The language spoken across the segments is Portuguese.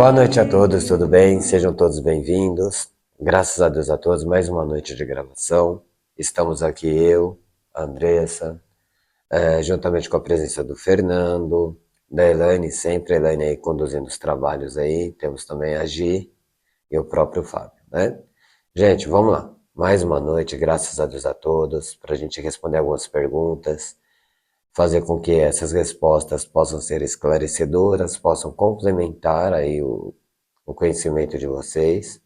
Boa noite a todos, tudo bem? Sejam todos bem-vindos. Graças a Deus a todos, mais uma noite de gravação. Estamos aqui eu, a Andressa, juntamente com a presença do Fernando, da Elaine, sempre a Elaine aí conduzindo os trabalhos aí. Temos também a Gi e o próprio Fábio, né? Gente, vamos lá. Mais uma noite, graças a Deus a todos, para a gente responder algumas perguntas, fazer com que essas respostas possam ser esclarecedoras, possam complementar aí o conhecimento de vocês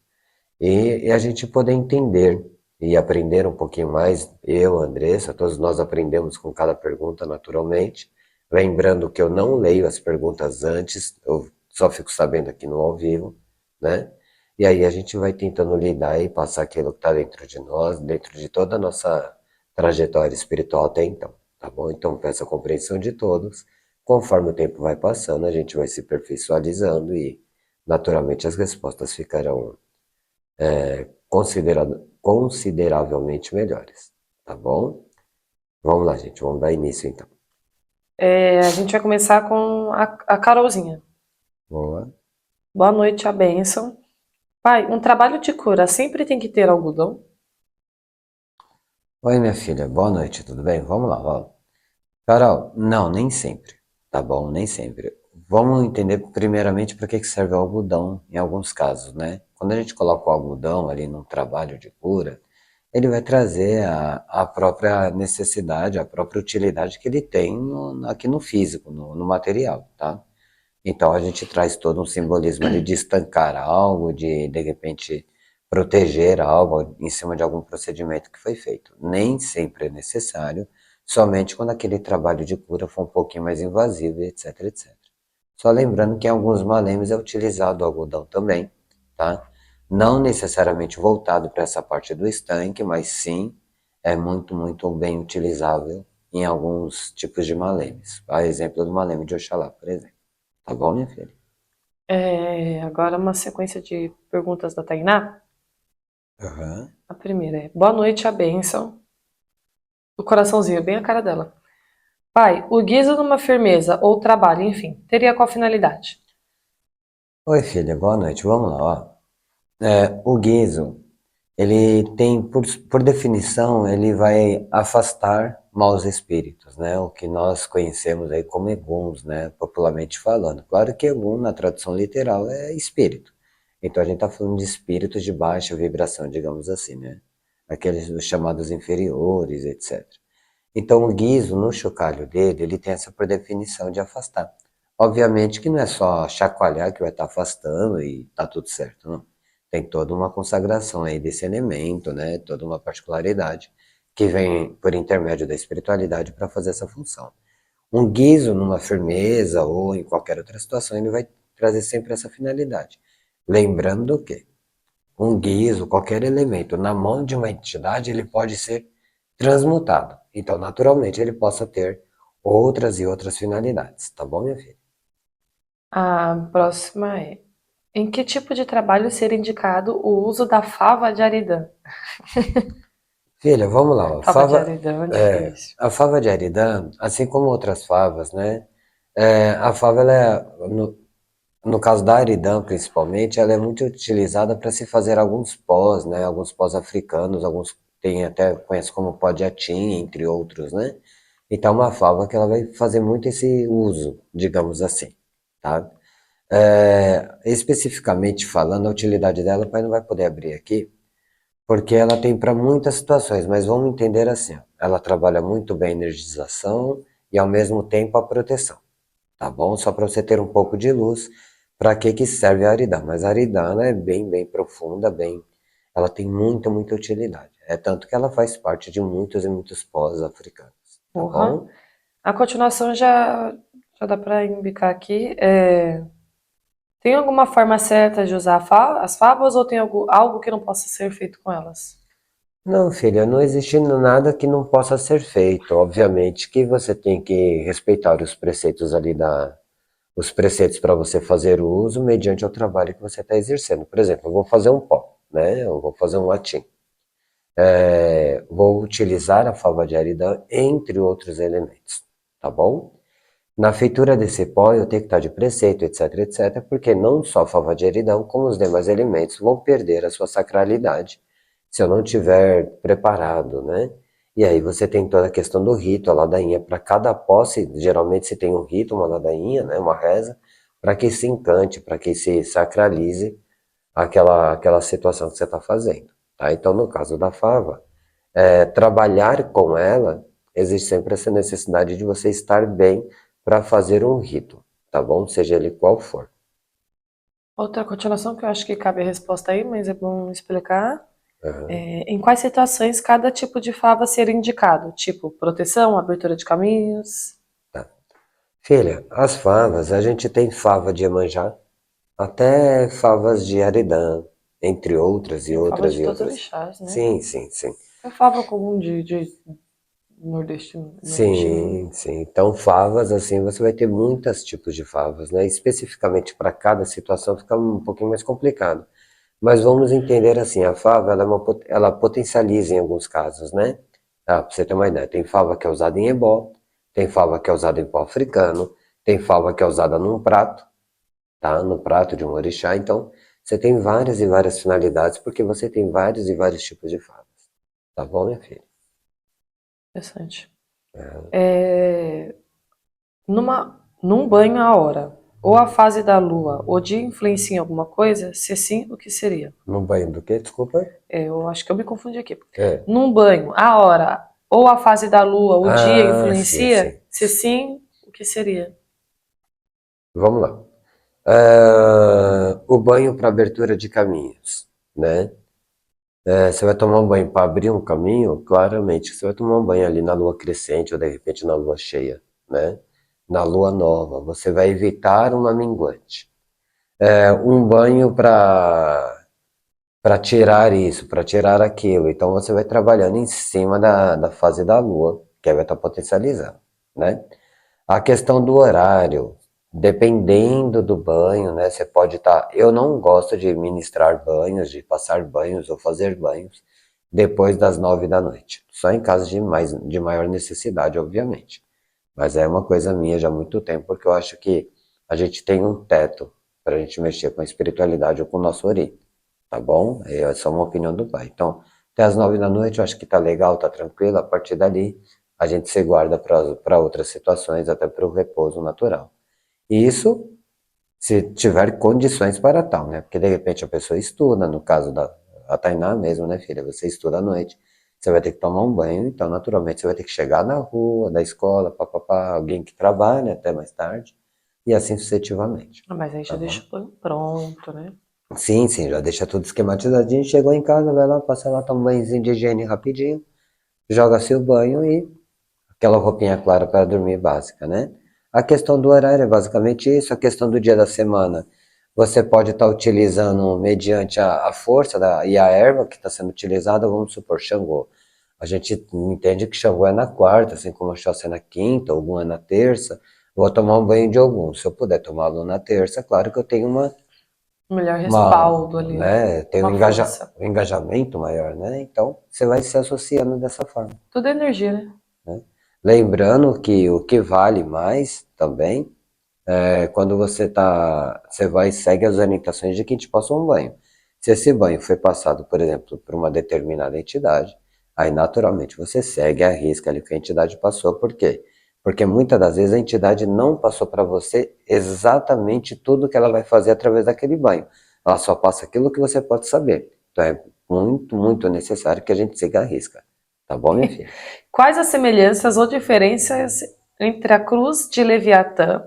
e a gente poder entender e aprender um pouquinho mais. Eu, Andressa, todos nós aprendemos com cada pergunta naturalmente. Lembrando que eu não leio as perguntas antes, eu só fico sabendo aqui no ao vivo, né? E aí a gente vai tentando lidar e passar aquilo que está dentro de nós, dentro de toda a nossa trajetória espiritual até então, tá bom? Então peço a compreensão de todos. Conforme o tempo vai passando, a gente vai se aperfeiçoando e naturalmente as respostas ficarão consideravelmente melhores, tá bom? Vamos lá, gente, vamos dar início então. A gente vai começar com a Carolzinha. Boa. Boa noite, a bênção. Pai, um trabalho de cura sempre tem que ter algodão? Oi, minha filha, boa noite, tudo bem? Vamos lá, vamos. Carol, não, nem sempre, tá bom? Nem sempre. Vamos entender primeiramente para que serve o algodão em alguns casos, né? Quando a gente coloca o algodão ali num trabalho de cura, ele vai trazer a própria necessidade, a própria utilidade que ele tem aqui no físico, no material, tá? Então a gente traz todo um simbolismo ali de estancar algo, de repente proteger algo em cima de algum procedimento que foi feito. Nem sempre é necessário, somente quando aquele trabalho de cura for um pouquinho mais invasivo, etc, etc. Só lembrando que em alguns malemes é utilizado o algodão também, tá? Não necessariamente voltado para essa parte do estanque, mas sim é muito, muito bem utilizável em alguns tipos de malemes. A exemplo do maleme de Oxalá, por exemplo. Tá bom, minha filha? Agora uma sequência de perguntas da Tainá. Aham. A primeira é: Boa noite, a bênção. O coraçãozinho, bem a cara dela. Pai, o guiso numa firmeza ou trabalho, enfim, teria qual finalidade? Oi, filha, boa noite. Vamos lá, ó. O guiso, ele tem, por definição, ele vai afastar maus espíritos, né? O que nós conhecemos aí como eguns, né? Popularmente falando. Claro que egum, na tradução literal, é espírito. Então a gente está falando de espíritos de baixa vibração, digamos assim, né? Aqueles os chamados inferiores, etc. Então o guiso, no chocalho dele, ele tem essa por definição de afastar. Obviamente que não é só chacoalhar que vai estar afastando e tá tudo certo, não. Tem toda uma consagração aí desse elemento, né? Toda uma particularidade que vem por intermédio da espiritualidade para fazer essa função. Um guiso numa firmeza ou em qualquer outra situação, ele vai trazer sempre essa finalidade. Lembrando que um guiso, qualquer elemento na mão de uma entidade, ele pode ser transmutado. Então, naturalmente, ele possa ter outras e outras finalidades, tá bom, minha filha? A próxima é: Em que tipo de trabalho seria indicado o uso da fava de aridã? Filha, vamos lá, ó. Fava de aridã é difícil. A fava de Aridã, assim como outras favas, né? A fava, ela no caso da Aridã, principalmente, ela é muito utilizada para se fazer alguns pós, né? Alguns pós africanos, alguns tem até conhece como pó de atim, entre outros, né? Então, é uma fava que ela vai fazer muito esse uso, digamos assim, tá? Especificamente falando, a utilidade dela, o pai não vai poder abrir aqui, porque ela tem para muitas situações, mas vamos entender assim, ó, ela trabalha muito bem a energização e ao mesmo tempo a proteção, tá bom? Só para você ter um pouco de luz, para que serve a aridana? Mas a aridana é bem, bem profunda, bem, ela tem muita, muita utilidade. É tanto que ela faz parte de muitos e muitos povos africanos, tá Porra. bom? A continuação já dá pra embicar aqui. Tem alguma forma certa de usar as favas ou tem algo que não possa ser feito com elas? Não, filha, não existe nada que não possa ser feito. Obviamente que você tem que respeitar os preceitos ali os preceitos para você fazer o uso mediante o trabalho que você está exercendo. Por exemplo, eu vou fazer um pó, né? Eu vou fazer um latim. Vou utilizar a fava de aridã entre outros elementos, tá bom? Na feitura desse pó eu tenho que estar de preceito, etc, etc, porque não só a fava de eridão, como os demais alimentos vão perder a sua sacralidade se eu não tiver preparado, né? E aí você tem toda a questão do rito, a ladainha. Para cada posse, geralmente se tem um rito, uma ladainha, né, uma reza, para que se encante, para que se sacralize aquela situação que você está fazendo. Tá? Então, no caso da fava, trabalhar com ela, existe sempre essa necessidade de você estar bem para fazer um rito, tá bom? Seja ele qual for. Outra continuação que eu acho que cabe a resposta aí, mas é bom explicar. Aham. Em quais situações cada tipo de fava ser indicado? Tipo, proteção, abertura de caminhos. Tá. Filha, as favas, a gente tem fava de Iemanjá, até favas de Aridã, entre outras e Tem fava outras de e todos os outras. orixás, né? Sim, sim, sim. É fava comum de nordestino, nordestino. Sim, sim. Então, favas, assim, você vai ter muitos tipos de favas, né? Especificamente para cada situação fica um pouquinho mais complicado. Mas vamos entender assim, a fava, ela potencializa em alguns casos, né? Ah, para você ter uma ideia, tem fava que é usada em ebó, tem fava que é usada em pó africano, tem fava que é usada num prato, tá? No prato de um orixá. Então, você tem várias e várias finalidades, porque você tem vários e vários tipos de favas. Tá bom, minha filha? Interessante. É, num banho a hora, ou a fase da lua, o dia influencia em alguma coisa? Se sim, o que seria? No banho do quê? Desculpa. Eu acho que eu me confundi aqui. É. Num banho, a hora, ou a fase da lua, o dia Ah, sim, influencia? sim. Se sim, o que seria? Vamos lá. O banho para abertura de caminhos, né? Você vai tomar um banho para abrir um caminho, claramente. Você vai tomar um banho ali na lua crescente ou de repente na lua cheia, né? Na lua nova. Você vai evitar uma minguante. Um banho para tirar isso, para tirar aquilo. Então você vai trabalhando em cima da fase da lua, que aí vai estar potencializando, né? A questão do horário, dependendo do banho, né? Você pode estar. Eu não gosto de ministrar banhos, de passar banhos ou fazer banhos depois das 9 da noite. Só em caso de maior necessidade, obviamente. Mas é uma coisa minha já há muito tempo, porque eu acho que a gente tem um teto para a gente mexer com a espiritualidade ou com o nosso ori, tá bom? É só uma opinião do pai. Então, até as 9 da noite eu acho que tá legal, tá tranquilo. A partir dali, a gente se guarda para outras situações, até para o repouso natural. E isso se tiver condições para tal, né? Porque de repente a pessoa estuda, no caso da a Tainá mesmo, né, filha? Você estuda à noite, você vai ter que tomar um banho, então naturalmente você vai ter que chegar na rua, da escola, papapá, alguém que trabalha até mais tarde, e assim sucessivamente, Ah, mas aí já tá deixa bom? o banho pronto, né? Sim, sim, já deixa tudo esquematizadinho, chegou em casa, vai lá, passa lá, toma um banhozinho de higiene rapidinho, joga seu banho e aquela roupinha clara para dormir básica, né? A questão do horário é basicamente isso, a questão do dia da semana. Você pode estar utilizando mediante a força e a erva que está sendo utilizada, vamos supor, Xangô. A gente entende que Xangô é na quarta, assim como Oxóssi é na quinta, Ogum é na terça. Vou tomar um banho de Ogum. Se eu puder tomá-lo na terça, claro que eu tenho O melhor respaldo ali, né? né, tenho Uma força. um engajamento maior, né? Então, você vai se associando dessa forma. Tudo é energia, né? Né? Lembrando que o que vale mais também é quando você vai e segue as orientações de quem te passou um banho. Se esse banho foi passado, por exemplo, por uma determinada entidade, aí naturalmente você segue a risca ali que a entidade passou. Por quê? Porque muitas das vezes a entidade não passou para você exatamente tudo que ela vai fazer através daquele banho. Ela só passa aquilo que você pode saber. Então é muito, muito necessário que a gente siga a risca. Tá bom, minha filha? Quais as semelhanças ou diferenças entre a cruz de Leviatã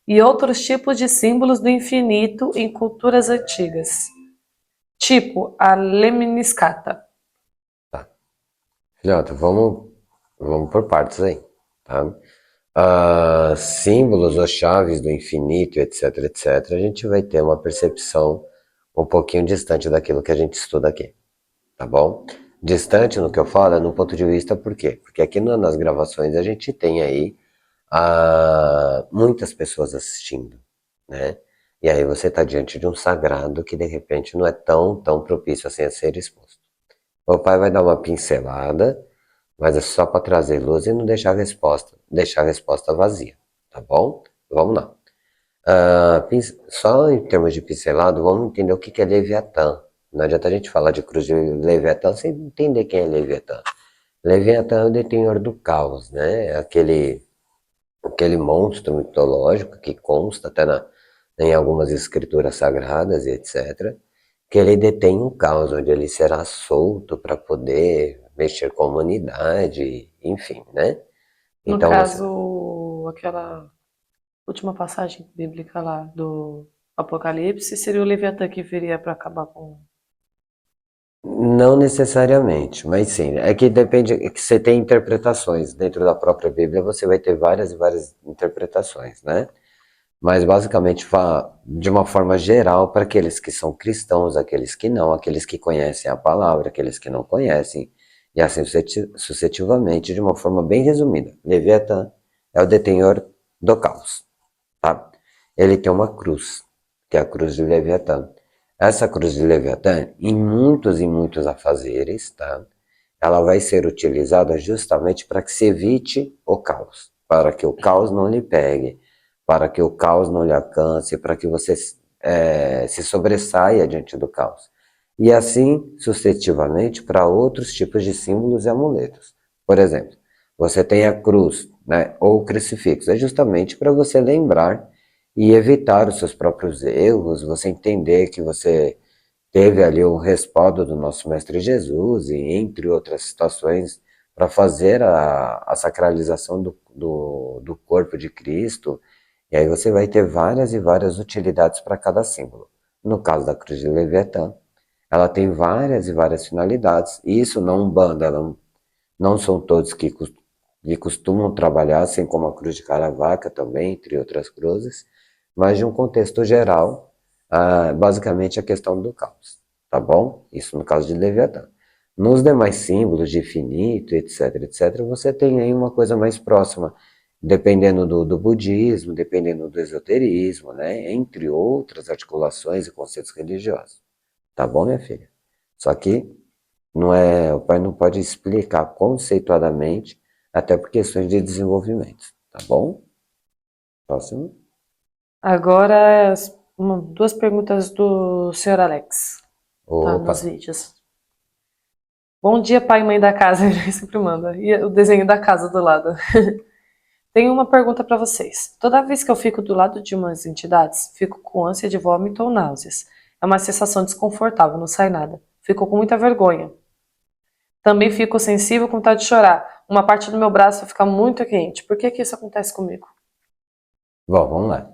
e outros tipos de símbolos do infinito em culturas antigas? Tipo a lemniscata. Tá. Filhota, vamos por partes aí, tá? Símbolos ou chaves do infinito, etc, etc, a gente vai ter uma percepção um pouquinho distante daquilo que a gente estuda aqui, tá bom? Distante no que eu falo é no ponto de vista por quê? Porque aqui nas gravações a gente tem aí muitas pessoas assistindo, né? E aí você está diante de um sagrado que de repente não é tão propício assim a ser exposto. O pai vai dar uma pincelada, mas é só para trazer luz e não deixar a resposta vazia, tá bom? Vamos lá. Só em termos de pincelado, vamos entender o que que é Leviatã. Não adianta a gente falar de cruz de Leviatã sem entender quem é Leviatã. Leviatã é o detentor do caos, né? É aquele monstro mitológico que consta até em algumas escrituras sagradas e etc., que ele detém o caos, onde ele será solto para poder mexer com a humanidade, enfim, né? No Então você caso, aquela última passagem bíblica lá do Apocalipse seria o Leviatã que viria para acabar com. não necessariamente, mas sim, é que depende, é que você tem interpretações. Dentro da própria Bíblia você vai ter várias e várias interpretações, né? Mas basicamente, de uma forma geral, para aqueles que são cristãos, aqueles que não, aqueles que conhecem a palavra, aqueles que não conhecem, e assim sucessivamente, de uma forma bem resumida. Leviatã é o detentor do caos, tá? Ele tem uma cruz, que é a cruz de Leviatã. Essa cruz de Leviatã, em muitos afazeres, tá? Ela vai ser utilizada justamente para que se evite o caos, para que o caos não lhe pegue, para que o caos não lhe alcance, para que você se sobressaia diante do caos. E assim sucessivamente para outros tipos de símbolos e amuletos. Por exemplo, você tem a cruz, né, ou o crucifixo, é justamente para você lembrar e evitar os seus próprios erros, você entender que você teve ali o respaldo do nosso Mestre Jesus, e entre outras situações, para fazer a sacralização do corpo de Cristo, e aí você vai ter várias e várias utilidades para cada símbolo. No caso da cruz de Leviatã, ela tem várias e várias finalidades, e isso na Umbanda, não são todos que costumam trabalhar, assim como a cruz de Caravaca também, entre outras cruzes, mas de um contexto geral, basicamente a questão do caos, tá bom? Isso no caso de Leviatã. Nos demais símbolos de infinito, etc, etc, você tem aí uma coisa mais próxima, dependendo do budismo, dependendo do esoterismo, né? Entre outras articulações e conceitos religiosos. Tá bom, minha filha? Só que o pai não pode explicar conceituadamente, até por questões de desenvolvimento, tá bom? Próximo. Agora, duas perguntas do Sr. Alex, tá? Opa, Nos vídeos. Bom dia, pai e mãe da casa, ele sempre manda. E o desenho da casa do lado. Tenho uma pergunta para vocês. Toda vez que eu fico do lado de umas entidades, fico com ânsia de vômito ou náuseas. É uma sensação desconfortável, não sai nada. Fico com muita vergonha. Também fico sensível com vontade de chorar. Uma parte do meu braço fica muito quente. Por que que isso acontece comigo? bom, vamos lá.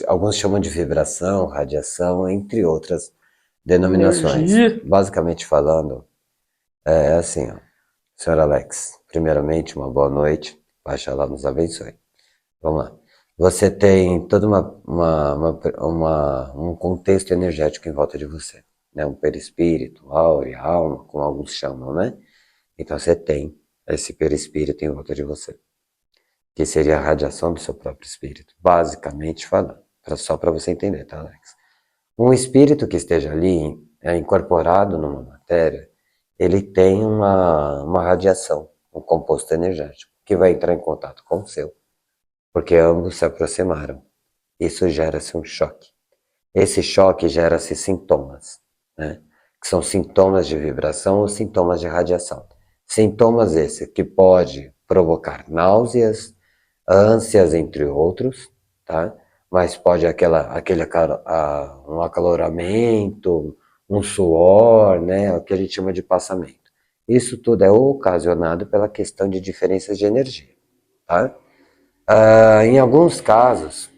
Alguns chamam de vibração, radiação, entre outras denominações. Energia. Basicamente falando, é assim, ó. Senhor Alex, primeiramente, uma boa noite. Baixa lá nos abençoe. Vamos lá. Você tem todo um contexto energético em volta de você, né? Um perispírito, áurea, alma, como alguns chamam, né? Então você tem esse perispírito em volta de você, que seria a radiação do seu próprio espírito, basicamente falando, só para você entender, tá, Alex? Um espírito que esteja ali, incorporado numa matéria, ele tem uma radiação, um composto energético, que vai entrar em contato com o seu, porque ambos se aproximaram. Isso gera-se um choque. Esse choque gera-se sintomas, né? Que são sintomas de vibração ou sintomas de radiação. Sintomas esses que pode provocar náuseas, ânsias, entre outros, tá? Mas pode um acaloramento, um suor, né? O que a gente chama de passamento. Isso tudo é ocasionado pela questão de diferenças de energia, tá? Em alguns casos,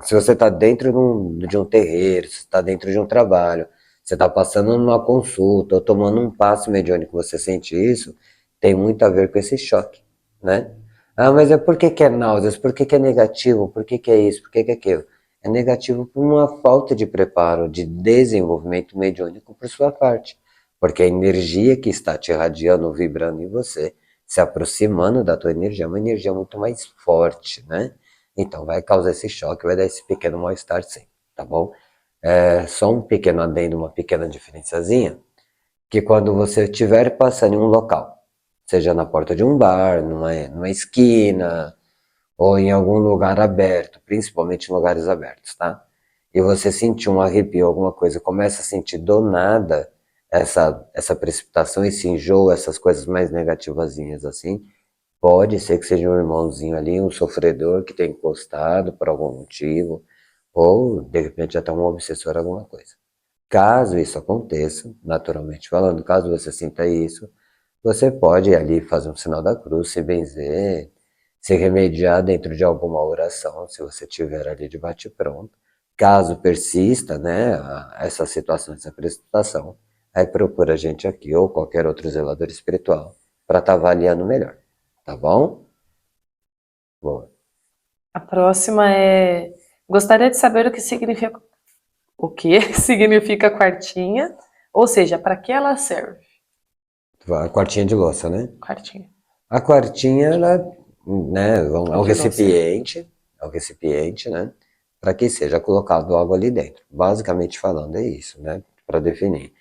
se você está dentro de um terreiro, se está dentro de um trabalho, você está passando numa consulta ou tomando um passe mediúnico, você sente isso, tem muito a ver com esse choque, né? Ah, mas por que que é náuseas? Por que que é negativo? Por que que é isso? Por que que é aquilo? É negativo por uma falta de preparo, de desenvolvimento mediúnico por sua parte. Porque a energia que está te irradiando, vibrando em você, se aproximando da tua energia, é uma energia muito mais forte, né? Então vai causar esse choque, vai dar esse pequeno mal-estar sim, tá bom? Só um pequeno adendo, uma pequena diferenciazinha, que quando você estiver passando em um local, seja na porta de um bar, numa esquina, ou em algum lugar aberto, principalmente em lugares abertos, tá? E você sentir um arrepio, alguma coisa, começa a sentir do nada essa precipitação, esse enjoo, essas coisas mais negativazinhas assim, pode ser que seja um irmãozinho ali, um sofredor que tem encostado por algum motivo, ou de repente até um obsessor, alguma coisa. Caso isso aconteça, naturalmente falando, caso você sinta isso, você pode ali fazer um sinal da cruz, se benzer, se remediar dentro de alguma oração, se você tiver ali de bate-pronto. Caso persista, né, essa situação, essa precipitação, aí procura a gente aqui ou qualquer outro zelador espiritual para estar avaliando melhor, tá bom? Boa. A próxima é: gostaria de saber o que significa quartinha, ou seja, para que ela serve? A quartinha de louça, né? Quartinha. A quartinha, ela, né, De louça. é um recipiente, né, para que seja colocado algo ali dentro. Basicamente falando é isso, né, para definir.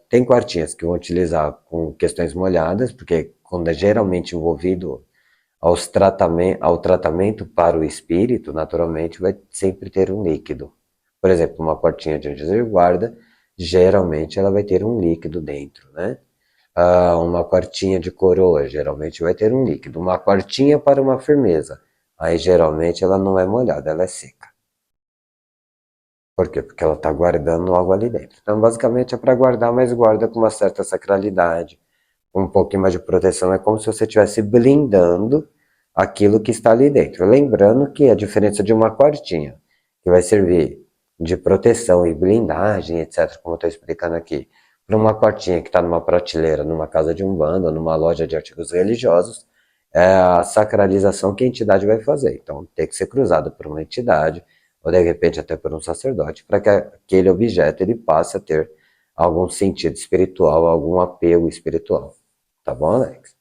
Tem quartinhas que vão utilizar com questões molhadas, porque quando é geralmente envolvido ao tratamento para o espírito, naturalmente vai sempre ter um líquido. Por exemplo, uma quartinha de anjos e guarda, geralmente ela vai ter um líquido dentro, né? Uma quartinha de coroa, geralmente vai ter um líquido. Uma quartinha para uma firmeza, aí geralmente ela não é molhada, ela é seca. Por quê? Porque ela está guardando algo ali dentro. Então, basicamente é para guardar, mas guarda com uma certa sacralidade, um pouquinho mais de proteção. É como se você estivesse blindando aquilo que está ali dentro. Lembrando que a diferença de uma quartinha, que vai servir de proteção e blindagem, etc., como eu estou explicando aqui, para uma quartinha que está numa prateleira, numa casa de umbanda, numa loja de artigos religiosos, é a sacralização que a entidade vai fazer. Então, tem que ser cruzado por uma entidade, ou de repente até por um sacerdote, para que aquele objeto ele passe a ter algum sentido espiritual, algum apego espiritual. Tá bom, Alex?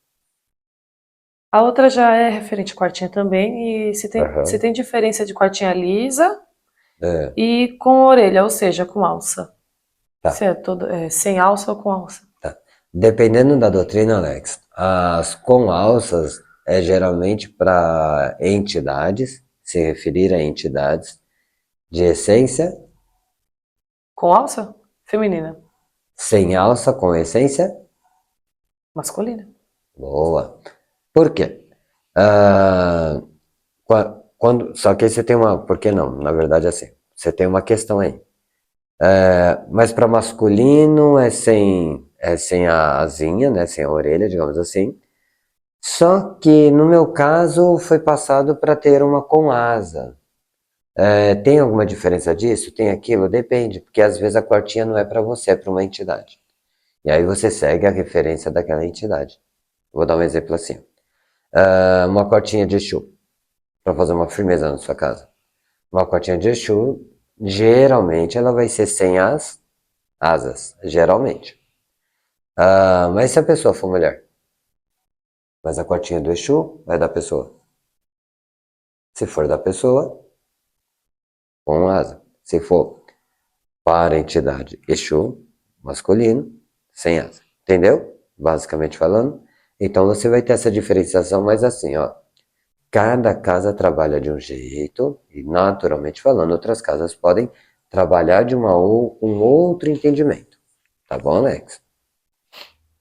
A outra já é referente à quartinha também, e se Aham. tem diferença de quartinha lisa É, e com orelha, ou seja, com alça. Se tá, é sem alça ou com alça. tá. Dependendo da doutrina, Alex, as com alças é geralmente para entidades, se referir a entidades de essência, Com alça? Feminina. sem alça com essência, Masculina. boa. Por quê? Ah, só que aí você tem uma, por que não? Na verdade, assim, você tem uma questão aí. Mas para masculino é sem a asinha, né? Sem a orelha, digamos assim. Só que no meu caso foi passado para ter uma com asa. Tem alguma diferença disso? Tem aquilo? Depende, porque às vezes a quartinha não é para você, é para uma entidade. E aí você segue a referência daquela entidade. Vou dar um exemplo assim. Uma quartinha de Exu, para fazer uma firmeza na sua casa. Uma quartinha de Exu, geralmente ela vai ser sem as asas, geralmente. Mas se a pessoa for mulher, mas a quartinha do Exu é da pessoa. Se for da pessoa, com asa. Se for para a entidade Exu, masculino, sem asa. Entendeu? Basicamente falando. Então você vai ter essa diferenciação, mas assim, ó. Cada casa trabalha de um jeito, e naturalmente falando, outras casas podem trabalhar de um outro entendimento. Tá bom, Alex?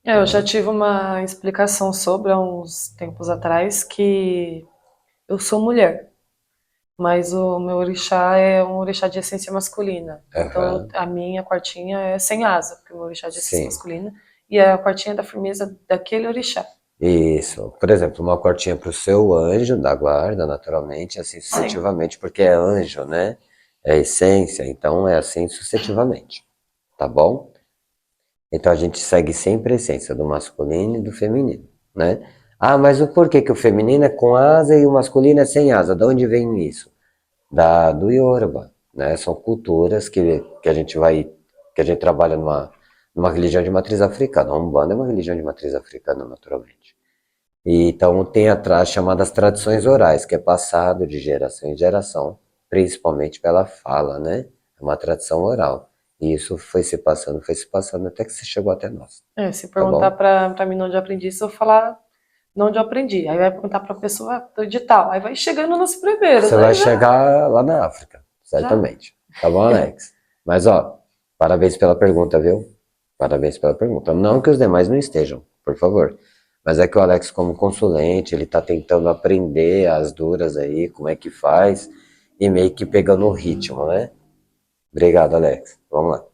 Eu já Então, tive uma explicação sobre há uns tempos atrás que eu sou mulher, mas o meu orixá é um orixá de essência masculina. Então aham, a minha quartinha é sem asa, porque o meu orixá é de essência sim. masculina, e é a quartinha da firmeza daquele orixá. Isso. Por exemplo, uma cortinha para o seu anjo da guarda, naturalmente, assim Sim. sucessivamente, porque é anjo, né? É essência, então é assim sucessivamente. Tá bom? Então a gente segue sempre a essência do masculino e do feminino, né? Mas o porquê que o feminino é com asa e o masculino é sem asa? De onde vem isso? Do Yoruba, né? São culturas que a gente que a gente trabalha numa religião de matriz africana. A Umbanda é uma religião de matriz africana, naturalmente. E então tem atrás chamadas tradições orais, que é passado de geração em geração, principalmente pela fala, né? É uma tradição oral. E isso foi se passando até que se chegou até nós, Se tá perguntar bom? pra mim onde eu aprendi isso, eu vou falar não onde eu aprendi. Aí vai perguntar pra pessoa de tal. Aí vai chegando nos primeiros. Você Aí vai já, chegar lá na África, já. certamente. Tá bom, Alex? Mas, ó, parabéns pela pergunta, viu? Parabéns pela pergunta. Não que os demais não estejam, por favor. Mas é que o Alex, como consulente, ele tá tentando aprender as duras aí, como é que faz, e meio que pegando o ritmo, né? Obrigado, Alex. Vamos lá.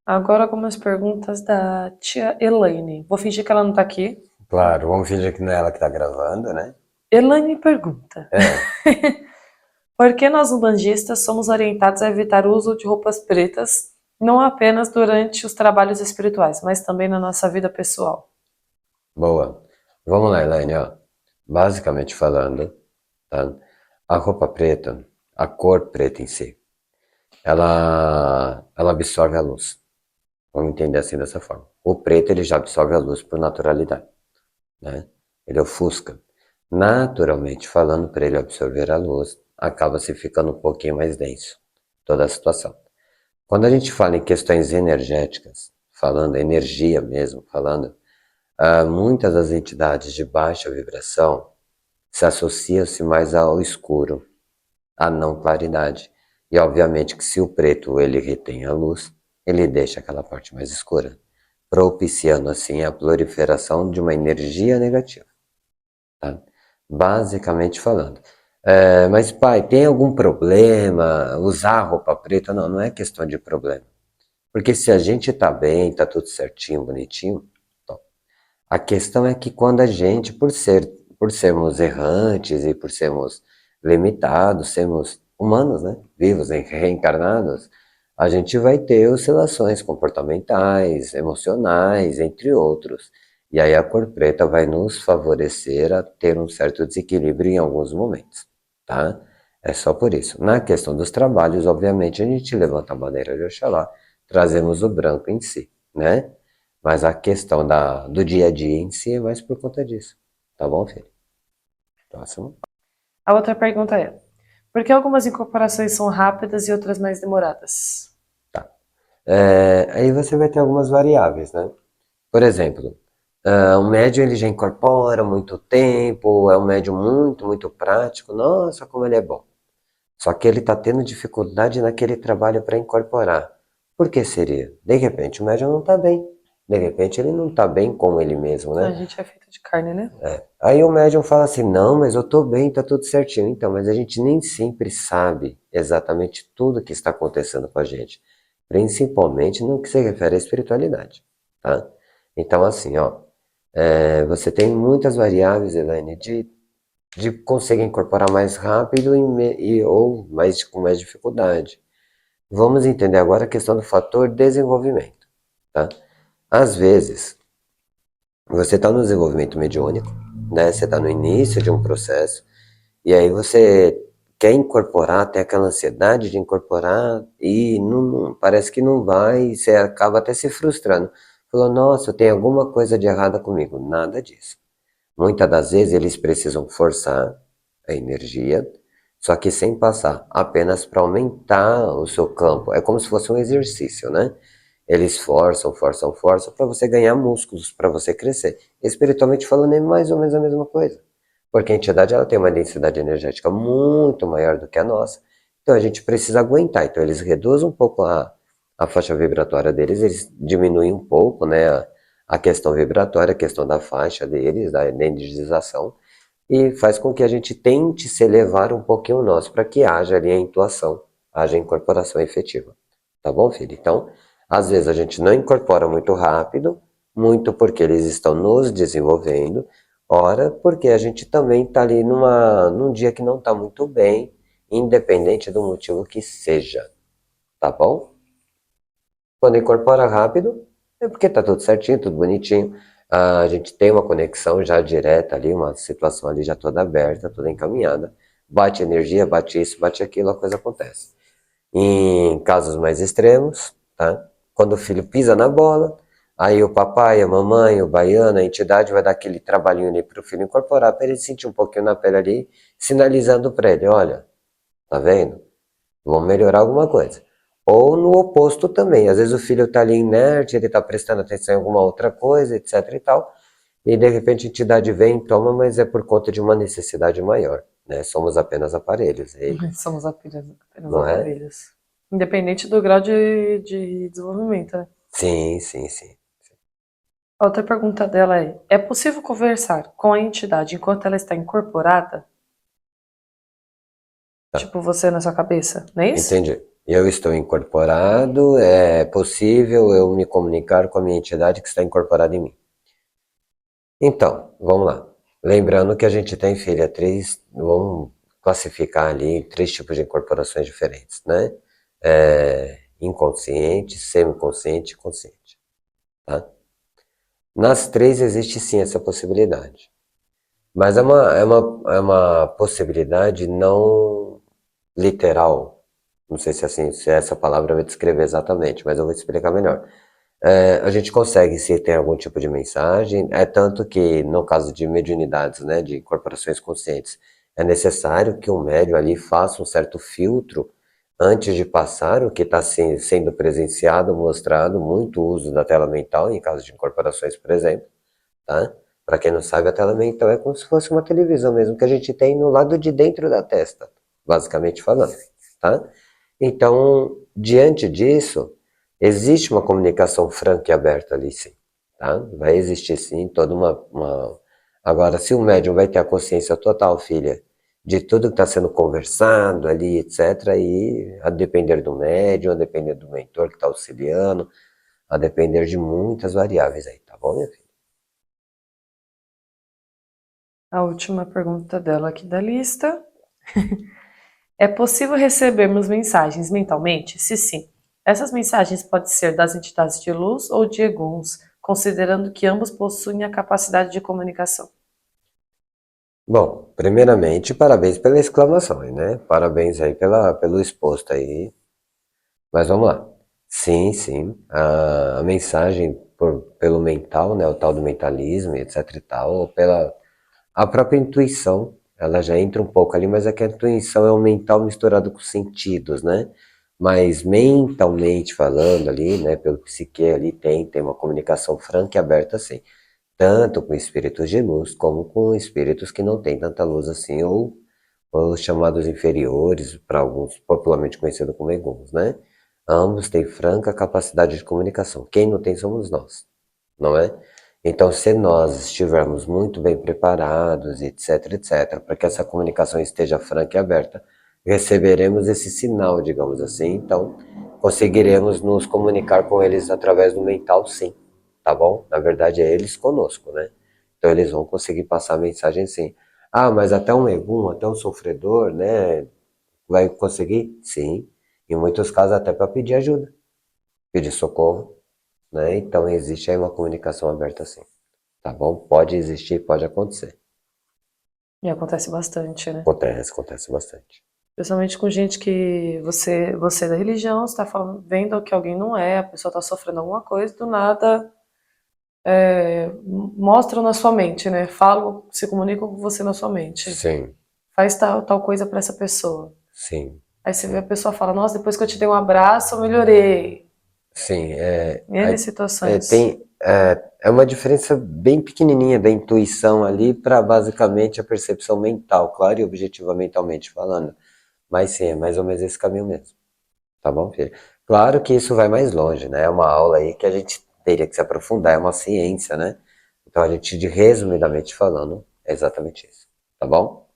Agora algumas perguntas da tia Elaine. Vou fingir que ela não tá aqui. Claro, vamos fingir que não é ela que tá gravando, né? Elaine pergunta: É, por que nós umbandistas somos orientados a evitar o uso de roupas pretas, não apenas durante os trabalhos espirituais, mas também na nossa vida pessoal? boa. Vamos lá, Elaine, ó. Basicamente falando, tá? A roupa preta, a cor preta em si, ela absorve a luz. Vamos entender assim dessa forma. O preto ele já absorve a luz por naturalidade, né? Ele ofusca. Naturalmente falando, para ele absorver a luz, acaba se ficando um pouquinho mais denso toda a situação. Quando a gente fala em questões energéticas, falando energia mesmo, falando, muitas das entidades de baixa vibração se associam-se mais ao escuro, à não claridade. E obviamente que se o preto ele retém a luz, ele deixa aquela parte mais escura, propiciando assim a proliferação de uma energia negativa, tá? Basicamente falando. Mas pai, tem algum problema usar roupa preta? Não, não é questão de problema. Porque se a gente tá bem, tá tudo certinho, bonitinho, top. A questão é que quando a gente, por sermos errantes e por sermos limitados, sermos humanos, né? Vivos, reencarnados, a gente vai ter oscilações comportamentais, emocionais, entre outros. E aí a cor preta vai nos favorecer a ter um certo desequilíbrio em alguns momentos, tá? É só por isso. Na questão dos trabalhos, obviamente, a gente levanta a bandeira de Oxalá, trazemos o branco em si, né? Mas a questão do dia a dia em si é mais por conta disso. Tá bom, filho? Próximo. A outra pergunta é: por que algumas incorporações são rápidas e outras mais demoradas? Aí você vai ter algumas variáveis, né? Por exemplo, um médium ele já incorpora muito tempo, é um médium muito, muito prático. Nossa, como ele é bom. Só que ele está tendo dificuldade naquele trabalho para incorporar. Por que seria? De repente o médium não está bem. De repente ele não está bem com ele mesmo, A né? gente é feito de carne, né? Aí o médium fala assim, não, mas eu tô bem, tá tudo certinho. Então, mas a gente nem sempre sabe exatamente tudo que está acontecendo com a gente, principalmente no que se refere à espiritualidade, tá? Então, assim, ó, você tem muitas variáveis, Elaine, de conseguir incorporar mais rápido ou mais, com mais dificuldade. Vamos entender agora a questão do fator desenvolvimento, tá? Às vezes, você está no desenvolvimento mediúnico, né? Você está no início de um processo, e aí você quer incorporar, tem aquela ansiedade de incorporar, e parece que não vai, e você acaba até se frustrando. Falou, nossa, tem alguma coisa de errada comigo. Nada disso. Muitas das vezes eles precisam forçar a energia, só que sem passar, apenas para aumentar o seu campo. É como se fosse um exercício, né? Eles forçam, forçam, forçam para você ganhar músculos, para você crescer. Espiritualmente falando, é mais ou menos a mesma coisa. Porque a entidade ela tem uma densidade energética muito maior do que a nossa. Então a gente precisa aguentar. Então eles reduzem um pouco a faixa vibratória deles, eles diminuem um pouco, né, a questão vibratória, a questão da faixa deles, da energização, e faz com que a gente tente se elevar um pouquinho o nosso, para que haja ali a intuação, haja a incorporação efetiva. Tá bom, filho? Então, às vezes a gente não incorpora muito rápido, muito porque eles estão nos desenvolvendo, ora porque a gente também está ali num dia que não está muito bem, independente do motivo que seja. Tá bom? Quando incorpora rápido, é porque está tudo certinho, tudo bonitinho. A gente tem uma conexão já direta ali, uma situação ali já toda aberta, toda encaminhada. Bate energia, bate isso, bate aquilo, a coisa acontece. Em casos mais extremos, tá? Quando o filho pisa na bola, aí o papai, a mamãe, o baiano, a entidade vai dar aquele trabalhinho ali para o filho incorporar, para ele sentir um pouquinho na pele ali, sinalizando para ele, olha, tá vendo? Vamos melhorar alguma coisa. Ou no oposto também, às vezes o filho está ali inerte, ele está prestando atenção em alguma outra coisa, etc e tal, e de repente a entidade vem e toma, mas é por conta de uma necessidade maior, né? Somos apenas aparelhos, Somos apenas não é? aparelhos. Independente do grau de desenvolvimento, né? Sim, sim, sim. A outra pergunta dela é possível conversar com a entidade enquanto ela está incorporada? Tá, Tipo você na sua cabeça, não é isso? entendi. Eu estou incorporado, é possível eu me comunicar com a minha entidade que está incorporada em mim. Então, vamos lá. Lembrando que a gente tem, filha, vamos classificar ali três tipos de incorporações diferentes, né? Inconsciente, semiconsciente e consciente, tá? Nas três existe sim essa possibilidade, mas é uma possibilidade não literal. Não sei se assim, se essa palavra vai descrever exatamente, mas eu vou te explicar melhor. A gente consegue se ter algum tipo de mensagem, é tanto que no caso de mediunidades, né, de corporações conscientes, é necessário que o médium ali faça um certo filtro antes de passar o que está sendo presenciado, mostrado, muito uso da tela mental, em caso de incorporações, por exemplo, tá? Para quem não sabe, a tela mental é como se fosse uma televisão mesmo que a gente tem no lado de dentro da testa, basicamente falando, tá? Então, diante disso, existe uma comunicação franca e aberta ali, sim, tá? Vai existir sim toda uma... Agora, se o médium vai ter a consciência total, filha, de tudo que está sendo conversado ali, etc., e a depender do médium, a depender do mentor que está auxiliando, a depender de muitas variáveis aí, tá bom, minha filha? A última pergunta dela aqui da lista. É possível recebermos mensagens mentalmente? Se sim, essas mensagens podem ser das entidades de luz ou de eguns, considerando que ambos possuem a capacidade de comunicação. Bom, primeiramente, parabéns pela exclamação, né? Parabéns aí pelo exposto aí. Mas vamos lá. Sim, sim. A mensagem pelo mental, né? O tal do mentalismo, etc e tal, ou pela a própria intuição, ela já entra um pouco ali, mas é que a intuição é o mental misturado com os sentidos, né? Mas mentalmente falando ali, né? Pelo psique ali tem uma comunicação franca e aberta assim. Tanto com espíritos de luz, como com espíritos que não têm tanta luz assim, ou os chamados inferiores, para alguns popularmente conhecidos como eguns, né? Ambos têm franca capacidade de comunicação. Quem não tem somos nós, não é? Então, se nós estivermos muito bem preparados, etc, etc, para que essa comunicação esteja franca e aberta, receberemos esse sinal, digamos assim. Então, conseguiremos nos comunicar com eles através do mental, sim, tá bom? Na verdade, é eles conosco, né? Então, eles vão conseguir passar a mensagem, sim. Ah, mas até um egum, até um sofredor, né? Vai conseguir? Sim. Em muitos casos, até para pedir ajuda, pedir socorro, né? Então, existe aí uma comunicação aberta, sim. Tá bom? Pode existir, pode acontecer. E acontece bastante, né? Acontece bastante. Principalmente com gente que você é da religião, você está vendo que alguém não é, a pessoa está sofrendo alguma coisa, do nada mostram na sua mente, né? Falam, se comunicam com você na sua mente. Sim, Faz tal coisa para essa pessoa. sim, Aí você vê a sim. pessoa fala, nossa, depois que eu te dei um abraço, eu melhorei. Sim, N situações. é uma diferença bem pequenininha da intuição ali para basicamente a percepção mental, claro, e objetiva mentalmente falando. Mas sim, é mais ou menos esse caminho mesmo. Tá bom, filho? Claro que isso vai mais longe, né? É uma aula aí que a gente teria que se aprofundar, é uma ciência, né? Então a gente, resumidamente falando, é exatamente isso. Tá bom?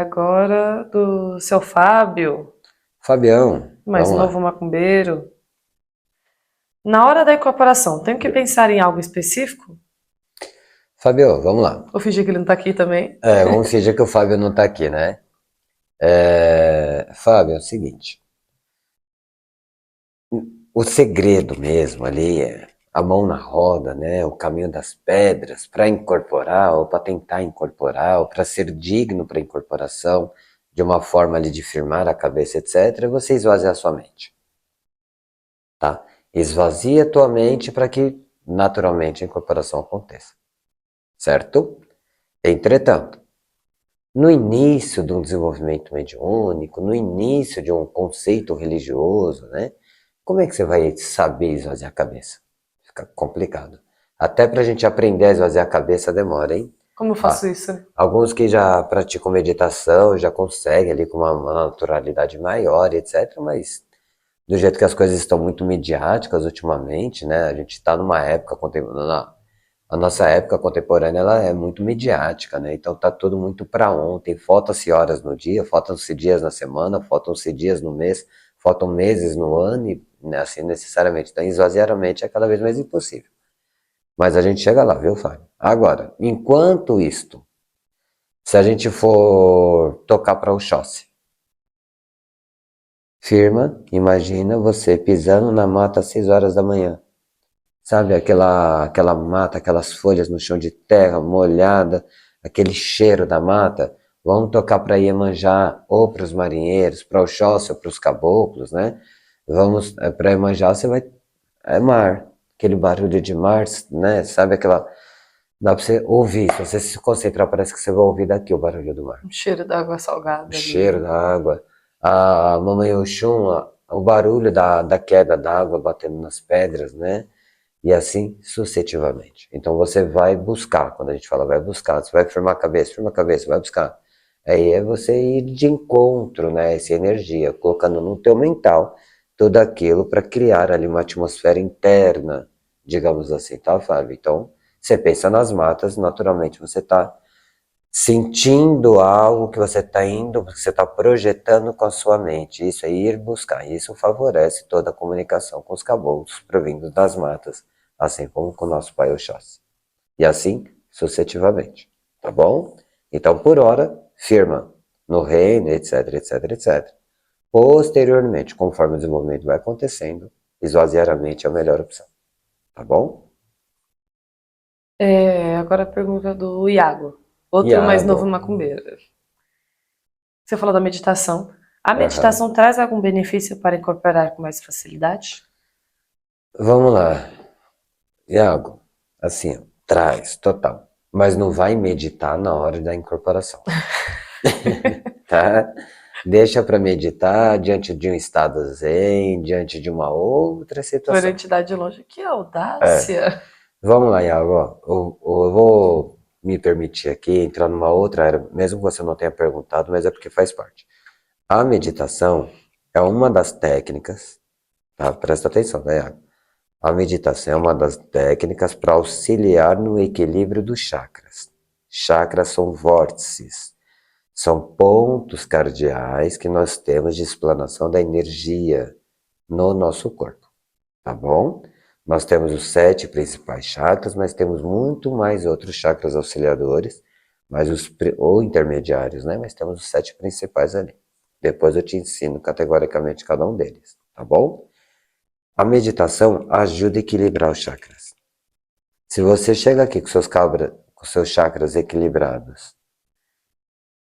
Agora do seu Fábio, Fabião, mais vamos novo lá. macumbeiro. Na hora da incorporação, tenho que pensar em algo específico? Fabio, vamos lá. Vou fingir que ele não tá aqui também. Vamos fingir que o Fábio não tá aqui, né? Fábio, é o seguinte. O segredo mesmo ali é a mão na roda, né? O caminho das pedras para incorporar ou para tentar incorporar ou para ser digno para incorporação de uma forma ali de firmar a cabeça, etc. É você esvaziar sua mente, tá? Esvazia a tua mente para que naturalmente a incorporação aconteça, certo? Entretanto, no início de um desenvolvimento mediúnico, no início de um conceito religioso, né? Como é que você vai saber esvaziar a cabeça? Fica complicado. Até para a gente aprender a esvaziar a cabeça demora, hein? Como eu faço isso? Alguns que já praticam meditação já conseguem ali com uma naturalidade maior, etc. Mas do jeito que as coisas estão muito midiáticas ultimamente, né? A gente está numa época contemporânea, a nossa época contemporânea ela é muito midiática, né? Então tá tudo muito para ontem. Faltam-se horas no dia, faltam-se dias na semana, faltam-se dias no mês, faltam meses no ano, e né, assim necessariamente. Então esvaziar a mente é cada vez mais impossível. Mas a gente chega lá, viu, Fábio? Agora, enquanto isto, se a gente for tocar para o Oxóssi, firma, imagina você pisando na mata às 6 horas da manhã. Sabe aquela mata, aquelas folhas no chão de terra molhada, aquele cheiro da mata. Vamos tocar para Iemanjá, ou para os marinheiros, para o Oxóssi, ou para os caboclos, né? Vamos para Iemanjá, você vai é mar, aquele barulho de mar, né? Sabe aquela dá para você ouvir, se você se concentrar, parece que você vai ouvir daqui o barulho do mar. O cheiro da água O salgada cheiro ali. da água, a mamãe Oxum, o barulho da queda da água batendo nas pedras, né? E assim sucessivamente. Então você vai buscar, quando a gente fala vai buscar, você vai firma a cabeça, vai buscar. Aí é você ir de encontro, né? Essa energia, colocando no teu mental tudo aquilo para criar ali uma atmosfera interna, digamos assim, tá, Fábio? Então, você pensa nas matas, naturalmente você está sentindo algo que você está indo, que você está projetando com a sua mente. Isso é ir buscar. Isso favorece toda a comunicação com os caboclos provindos das matas, assim como com o nosso pai Oxóssi. E assim sucessivamente. Tá bom? Então, por hora, firma no reino, etc, etc, etc. Posteriormente, conforme o desenvolvimento vai acontecendo, esvaziar a mente é a melhor opção. Tá bom? Agora a pergunta do Iago, outro mais Iago. novo macumbeiro. Você falou da meditação. A Aham. meditação traz algum benefício para incorporar com mais facilidade? Vamos lá. Iago, assim, ó, traz, total. Mas não vai meditar na hora da incorporação, tá? Deixa para meditar diante de um estado zen, diante de uma outra Por situação. entidade longe, que É, audácia! vamos lá, Iago, ó, eu vou me permitir aqui entrar numa outra área, mesmo que você não tenha perguntado, mas é porque faz parte. A meditação é uma das técnicas, tá? Presta atenção, né, Iago? A meditação é uma das técnicas para auxiliar no equilíbrio dos chakras. Chakras são vórtices, são pontos cardeais que nós temos de explanação da energia no nosso corpo, tá bom? Nós temos os 7 principais chakras, mas temos muito mais outros chakras auxiliadores, mas ou intermediários, né? Mas temos os 7 principais ali. Depois eu te ensino categoricamente cada um deles, tá bom? A meditação ajuda a equilibrar os chakras. Se você chega aqui com seus chakras equilibrados,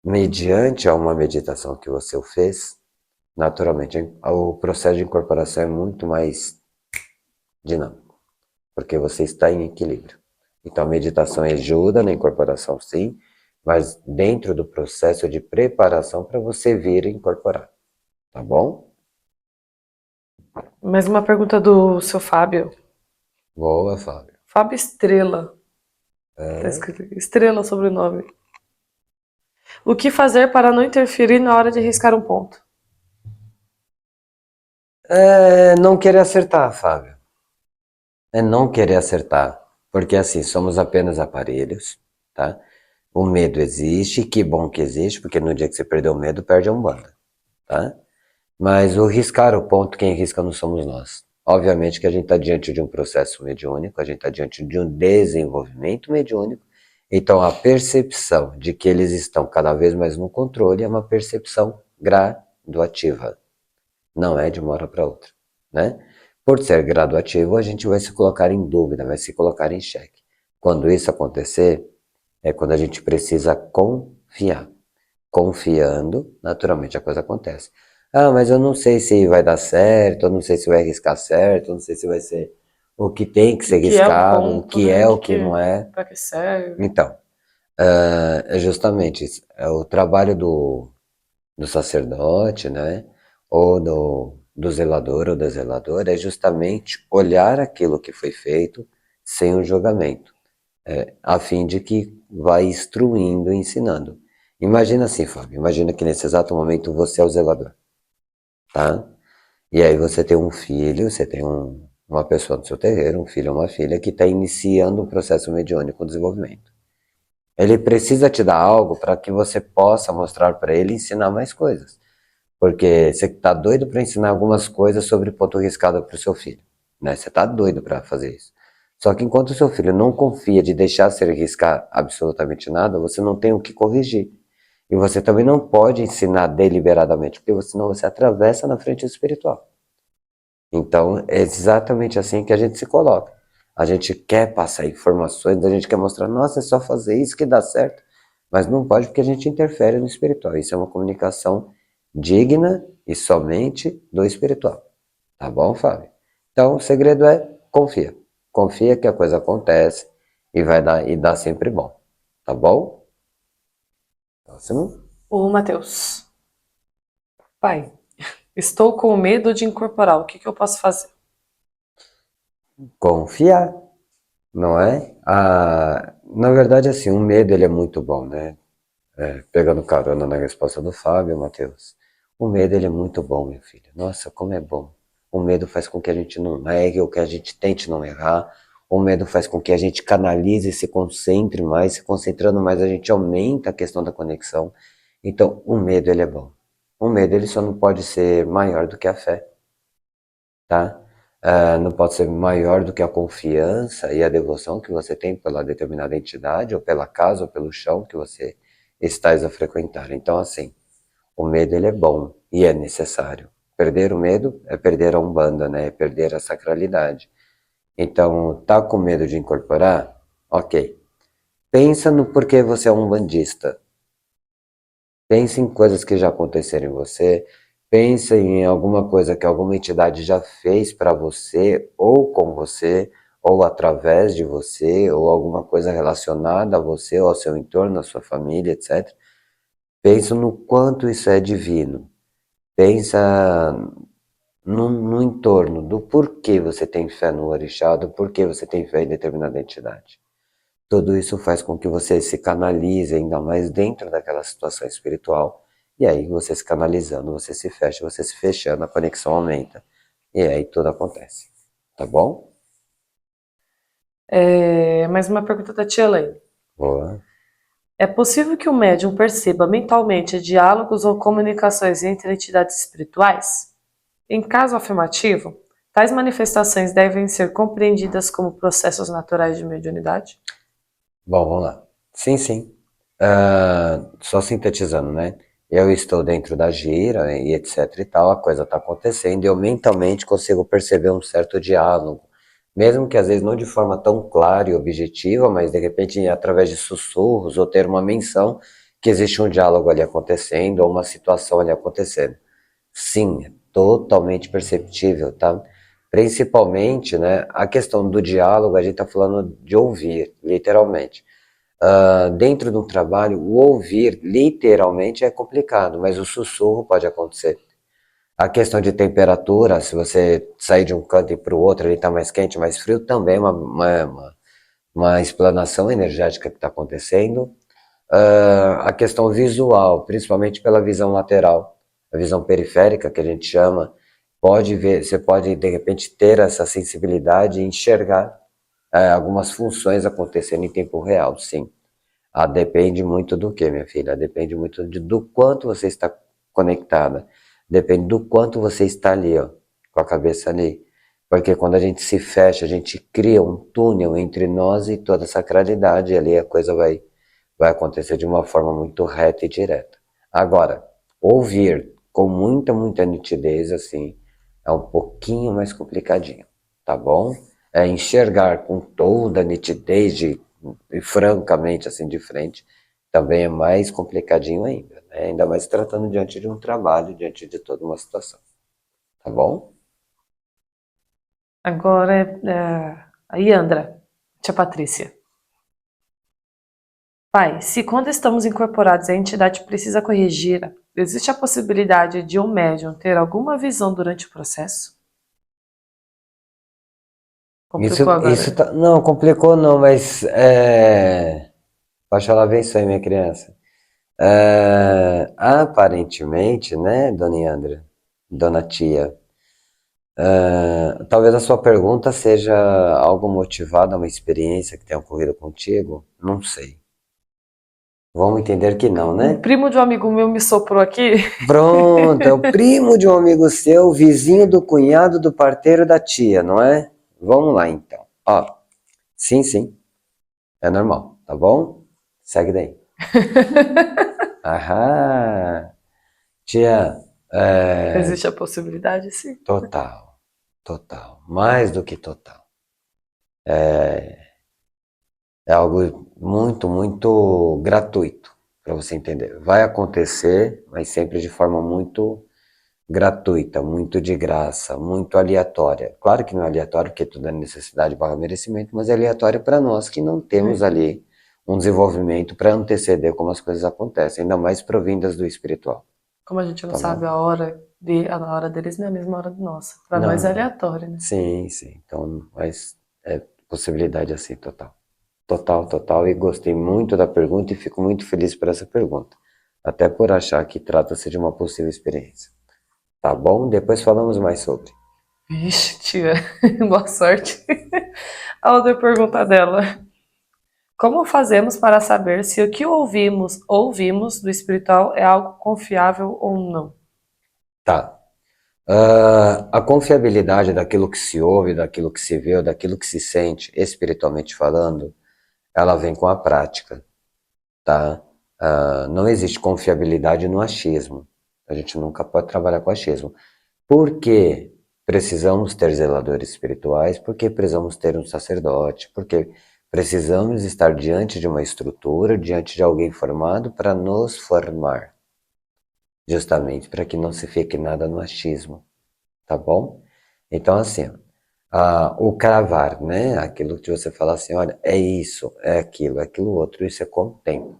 mediante a uma meditação que você fez, naturalmente o processo de incorporação é muito mais dinâmico, porque você está em equilíbrio. Então a meditação ajuda na incorporação, sim, mas dentro do processo de preparação para você vir incorporar, tá bom? Mais uma pergunta do seu Fábio. Boa, Fábio. Fábio Estrela. Tá É, escrito aqui. Estrela o sobrenome. O que fazer para não interferir na hora de riscar um ponto? não querer acertar, Fábio. É não querer acertar, porque assim, somos apenas aparelhos, tá? O medo existe, que bom que existe, porque no dia que você perdeu o medo, perde a Umbanda, tá? Mas o riscar o ponto, quem risca não somos nós. Obviamente que a gente está diante de um processo mediúnico, a gente está diante de um desenvolvimento mediúnico, então a percepção de que eles estão cada vez mais no controle é uma percepção graduativa, não é de uma hora para outra, né? Por ser graduativo, a gente vai se colocar em dúvida, vai se colocar em xeque. Quando isso acontecer, é quando a gente precisa confiar. Confiando, naturalmente a coisa acontece. Ah, mas eu não sei se vai dar certo, eu não sei se vai arriscar certo, eu não sei se vai ser o que tem que O ser que é um arriscado, o ponto, que né? é, o que não é. Para que serve? Então, é justamente isso. É o trabalho do sacerdote, né? Ou do zelador ou da zeladora, é justamente olhar aquilo que foi feito sem o julgamento, a fim de que vai instruindo e ensinando. Imagina assim, Fábio, imagina que nesse exato momento você é o zelador, tá? E aí você tem um filho, você tem uma pessoa no seu terreiro, um filho ou uma filha, que está iniciando um processo mediúnico de desenvolvimento. Ele precisa te dar algo para que você possa mostrar para ele e ensinar mais coisas. Porque você está doido para ensinar algumas coisas sobre ponto riscado para o seu filho, né? Você está doido para fazer isso. Só que enquanto o seu filho não confia de deixar se ele riscar absolutamente nada, você não tem o que corrigir. E você também não pode ensinar deliberadamente, porque senão você atravessa na frente do espiritual. Então, é exatamente assim que a gente se coloca. A gente quer passar informações, a gente quer mostrar, nossa, é só fazer isso que dá certo. Mas não pode porque a gente interfere no espiritual. Isso é uma comunicação digna e somente do espiritual. Tá bom, Fábio? Então, o segredo é confia. Confia que a coisa acontece e vai dar e dá sempre bom. Tá bom? Próximo. O Mateus. Pai, estou com medo de incorporar. O que eu posso fazer? Confiar, não é? Na verdade, assim, o medo ele é muito bom, né? Pegando carona na resposta do Fábio, Matheus. O medo ele é muito bom, meu filho. Nossa, como é bom. O medo faz com que a gente não erre, ou que a gente tente não errar. O medo faz com que a gente canalize e se concentre mais. Se concentrando mais, a gente aumenta a questão da conexão. Então, o medo ele é bom. O medo ele só não pode ser maior do que a fé, tá? Não pode ser maior do que a confiança e a devoção que você tem pela determinada entidade, ou pela casa, ou pelo chão que você estás a frequentar. Então, assim, o medo ele é bom e é necessário. Perder o medo é perder a Umbanda, né? É perder a sacralidade. Então, tá com medo de incorporar? Ok. Pensa no porquê você é um umbandista. Pense em coisas que já aconteceram em você, pense em alguma coisa que alguma entidade já fez para você, ou com você, ou através de você, ou alguma coisa relacionada a você, ou ao seu entorno, à sua família, etc. Pensa no quanto isso é divino. Pensa no entorno do porquê você tem fé no orixá, do porquê você tem fé em determinada entidade. Tudo isso faz com que você se canalize ainda mais dentro daquela situação espiritual. E aí, você se canalizando, você se fecha, você se fechando, a conexão aumenta. E aí tudo acontece. Tá bom? Mais uma pergunta da tia Elaine. Boa. É possível que o médium perceba mentalmente diálogos ou comunicações entre entidades espirituais? Em caso afirmativo, tais manifestações devem ser compreendidas como processos naturais de mediunidade? Bom, vamos lá. Sim, sim. Só sintetizando, né? Eu estou dentro da gira e etc e tal, a coisa está acontecendo e eu mentalmente consigo perceber um certo diálogo. Mesmo que às vezes não de forma tão clara e objetiva, mas de repente através de sussurros ou ter uma menção que existe um diálogo ali acontecendo ou uma situação ali acontecendo. Sim, é totalmente perceptível, tá? Principalmente, né, a questão do diálogo, a gente está falando de ouvir, literalmente. Dentro de um trabalho, o ouvir, literalmente, é complicado, mas o sussurro pode acontecer. A questão de temperatura, se você sair de um canto e para o outro, ele está mais quente, mais frio, também é uma explanação energética que está acontecendo. A questão visual, principalmente pela visão lateral, a visão periférica que a gente chama, pode ver, você pode de repente ter essa sensibilidade e enxergar algumas funções acontecendo em tempo real, sim. Depende muito do que, minha filha? Depende muito do quanto você está conectada. Depende do quanto você está ali, ó, com a cabeça ali. Porque quando a gente se fecha, a gente cria um túnel entre nós e toda a sacralidade, e ali a coisa vai acontecer de uma forma muito reta e direta. Agora, ouvir com muita nitidez, assim, é um pouquinho mais complicadinho, tá bom? Enxergar com toda a nitidez e francamente, assim, de frente, também é mais complicadinho ainda, né? Ainda mais tratando diante de um trabalho, diante de toda uma situação, tá bom? Agora a Yandra, tia Patrícia. Pai, se quando estamos incorporados a entidade precisa corrigir, existe a possibilidade de um médium ter alguma visão durante o processo? Complicou agora. Não, complicou não, mas pode falar bem isso aí, minha criança. Aparentemente, né, dona Yandra, dona tia, talvez a sua pergunta seja algo motivado a uma experiência que tenha ocorrido contigo? Não sei. Vamos entender que não, Um né? primo de um amigo meu me soprou aqui. Pronto, é o primo de um amigo seu, vizinho do cunhado do parteiro da tia, não é? Vamos lá então. Ó, sim, é normal, tá bom? Segue daí. Aham, tia, Existe a possibilidade, sim. total, total, mais do que total. É algo muito gratuito, para você entender. Vai acontecer, mas sempre de forma muito gratuita, muito de graça, muito aleatória. Claro que não é aleatório, porque tudo é necessidade barra merecimento, mas é aleatório para nós que não temos ali um desenvolvimento para anteceder como as coisas acontecem, ainda mais provindas do espiritual, Como a gente não tá sabe bom? a hora deles não é a mesma hora nossa. Pra nós é Não, aleatório, né? sim, então, mas é possibilidade assim total. Total, e gostei muito da pergunta e fico muito feliz por essa pergunta, até por achar que trata-se de uma possível experiência. Tá bom? Depois falamos mais sobre. Vixe, tia, boa sorte. A outra pergunta dela. Como fazemos para saber se o que ouvimos do espiritual é algo confiável ou não? Tá. A confiabilidade daquilo que se ouve, daquilo que se vê, ou daquilo que se sente, espiritualmente falando, ela vem com a prática, tá? Não existe confiabilidade no achismo. A gente nunca pode trabalhar com achismo. Por quê? Precisamos ter zeladores espirituais, porque precisamos ter um sacerdote, porque precisamos estar diante de uma estrutura, diante de alguém formado para nos formar, justamente para que não se fique nada no achismo, tá bom? Então, assim, o cravar, né? Aquilo que você fala assim, olha, é isso, é aquilo outro, isso é com o tempo.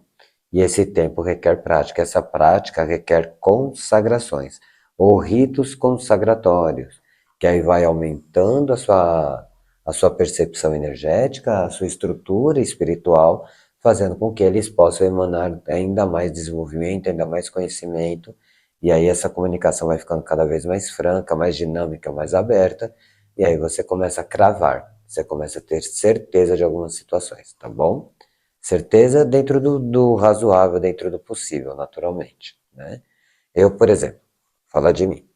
E esse tempo requer prática, essa prática requer consagrações, ou ritos consagratórios, que aí vai aumentando a sua percepção energética, a sua estrutura espiritual, fazendo com que eles possam emanar ainda mais desenvolvimento, ainda mais conhecimento, e aí essa comunicação vai ficando cada vez mais franca, mais dinâmica, mais aberta, e aí você começa a cravar, você começa a ter certeza de algumas situações, tá bom? Certeza dentro do razoável, dentro do possível, naturalmente, né? Eu, por exemplo, falar de mim.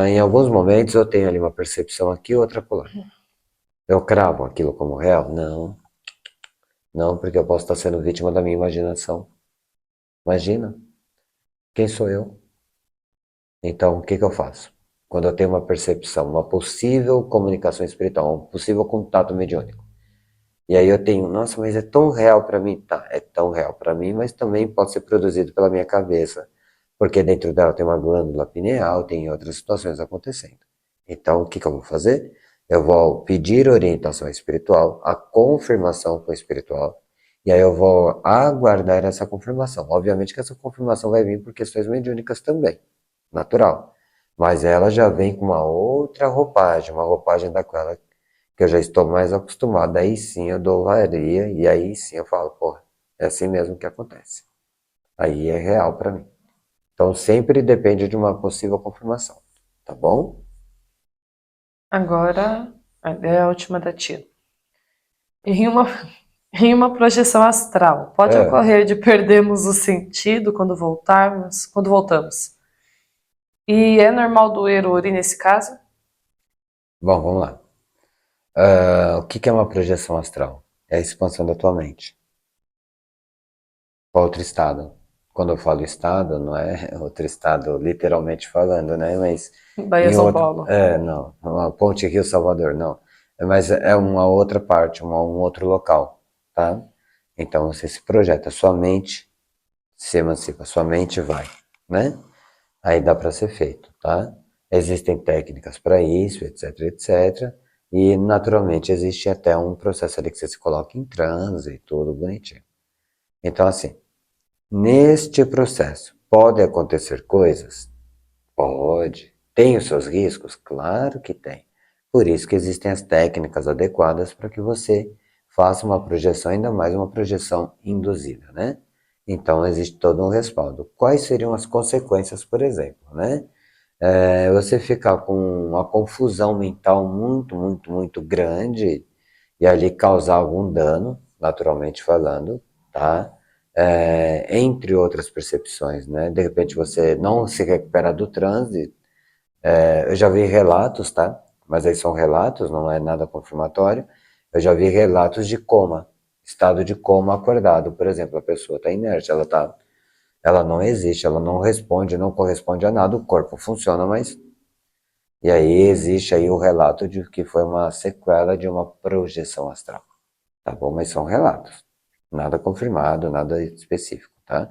Em alguns momentos eu tenho ali uma percepção aqui, outra acolá. Eu cravo aquilo como real? Não, não, porque eu posso estar sendo vítima da minha imaginação. Imagina, quem sou eu? Então, o que que eu faço? Quando eu tenho uma percepção, uma possível comunicação espiritual, um possível contato mediúnico. E aí eu tenho, nossa, mas é tão real para mim. Tá, é tão real para mim, mas também pode ser produzido pela minha cabeça, porque dentro dela tem uma glândula pineal, tem outras situações acontecendo. Então, o que que eu vou fazer? Eu vou pedir orientação espiritual, a confirmação com o espiritual, e aí eu vou aguardar essa confirmação. Obviamente que essa confirmação vai vir por questões mediúnicas também, natural. Mas ela já vem com uma outra roupagem, uma roupagem daquela que eu já estou mais acostumado, aí sim eu dou varia, e aí sim eu falo, porra, é assim mesmo que acontece. Aí é real para mim. Então sempre depende de uma possível confirmação, tá bom? Agora é a última da tia. Em uma, em uma projeção astral, pode É, ocorrer de perdermos o sentido quando voltamos. E é normal doer o ori nesse caso? bom, vamos lá. O que que é uma projeção astral? É a expansão da tua mente para outro estado. Quando eu falo estado, não é outro estado literalmente falando, né? Mas Bahia, em São outro, Paulo. não, uma Ponte Rio Salvador, não. Mas é uma outra parte, um outro local, tá? Então você se projeta, sua mente se emancipa, sua mente vai, né? Aí dá para ser feito, tá? Existem técnicas para isso, etc. E naturalmente existe até um processo ali que você se coloca em transe e tudo bonitinho. Então, assim, neste processo, pode acontecer coisas? Pode. Tem os seus riscos? Claro que tem. Por isso que existem as técnicas adequadas para que você faça uma projeção, ainda mais uma projeção induzida, né? Então existe todo um respaldo. Quais seriam as consequências, por exemplo, né? Você ficar com uma confusão mental muito, muito, muito grande e ali causar algum dano, naturalmente falando, tá? Entre outras percepções, né? De repente você não se recupera do transe. Eu já vi relatos, tá? Mas aí são relatos, não é nada confirmatório. Eu já vi relatos de coma, estado de coma acordado, por exemplo, a pessoa está inerte, ela não existe, ela não responde, não corresponde a nada, o corpo funciona, mas e aí existe aí o relato de que foi uma sequela de uma projeção astral, tá bom? Mas são relatos, nada confirmado, nada específico, tá?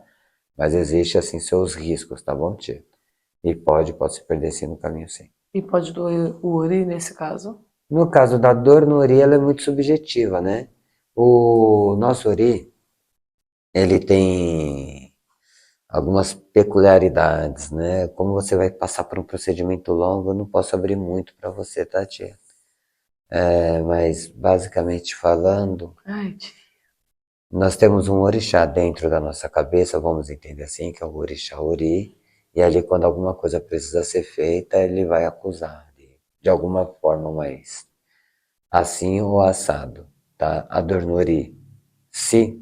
Mas existe assim seus riscos, tá bom, tia? E pode se perder sim no caminho sim. E pode doer o ori nesse caso? No caso da dor no ori, ela é muito subjetiva, né? O nosso ori, ele tem algumas peculiaridades, né? Como você vai passar por um procedimento longo, eu não posso abrir muito para você, tá, tia? Mas basicamente falando, Ai, tia. nós temos um orixá dentro da nossa cabeça, vamos entender assim, que é o orixá ori, e ali quando alguma coisa precisa ser feita, ele vai acusar de alguma forma, mas assim ou assado, tá? A dor no ori, se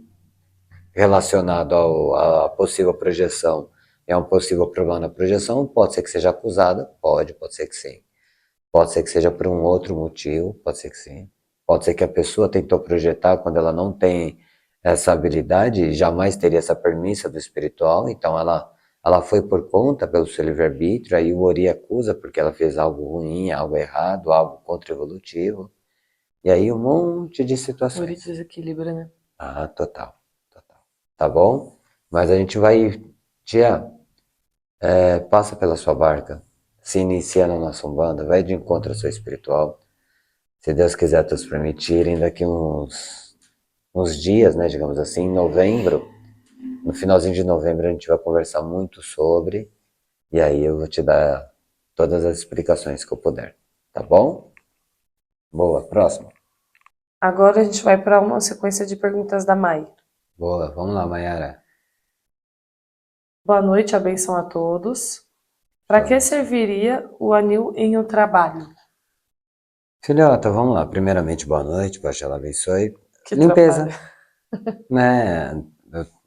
relacionado à possível projeção, é um possível problema na projeção, pode ser que seja acusada, pode ser que sim. Pode ser que seja por um outro motivo, pode ser que sim. Pode ser que a pessoa tentou projetar quando ela não tem essa habilidade, jamais teria essa premissa do espiritual, então ela foi por conta pelo seu livre-arbítrio, aí o Ori acusa porque ela fez algo ruim, algo errado, algo contra-evolutivo, e aí um monte de Ori situações. desequilíbrio, né? Ah, total, total. Tá bom? Mas a gente vai, tia, passa pela sua barca, se inicia na nossa Umbanda, vai de encontro ao seu espiritual. Se Deus quiser nos permitirem, daqui uns dias, né, digamos assim, em novembro, no finalzinho de novembro a gente vai conversar muito sobre, e aí eu vou te dar todas as explicações que eu puder, tá bom? Boa, próximo. Agora a gente vai para uma sequência de perguntas da Mai. Boa, vamos lá, Mayara. Boa noite, a bênção a todos. Para Sua que bênção. serviria o anil em um trabalho? Filhota, vamos lá. Primeiramente, boa noite, Paz ela abençoe. Que trabalho. Limpeza, né?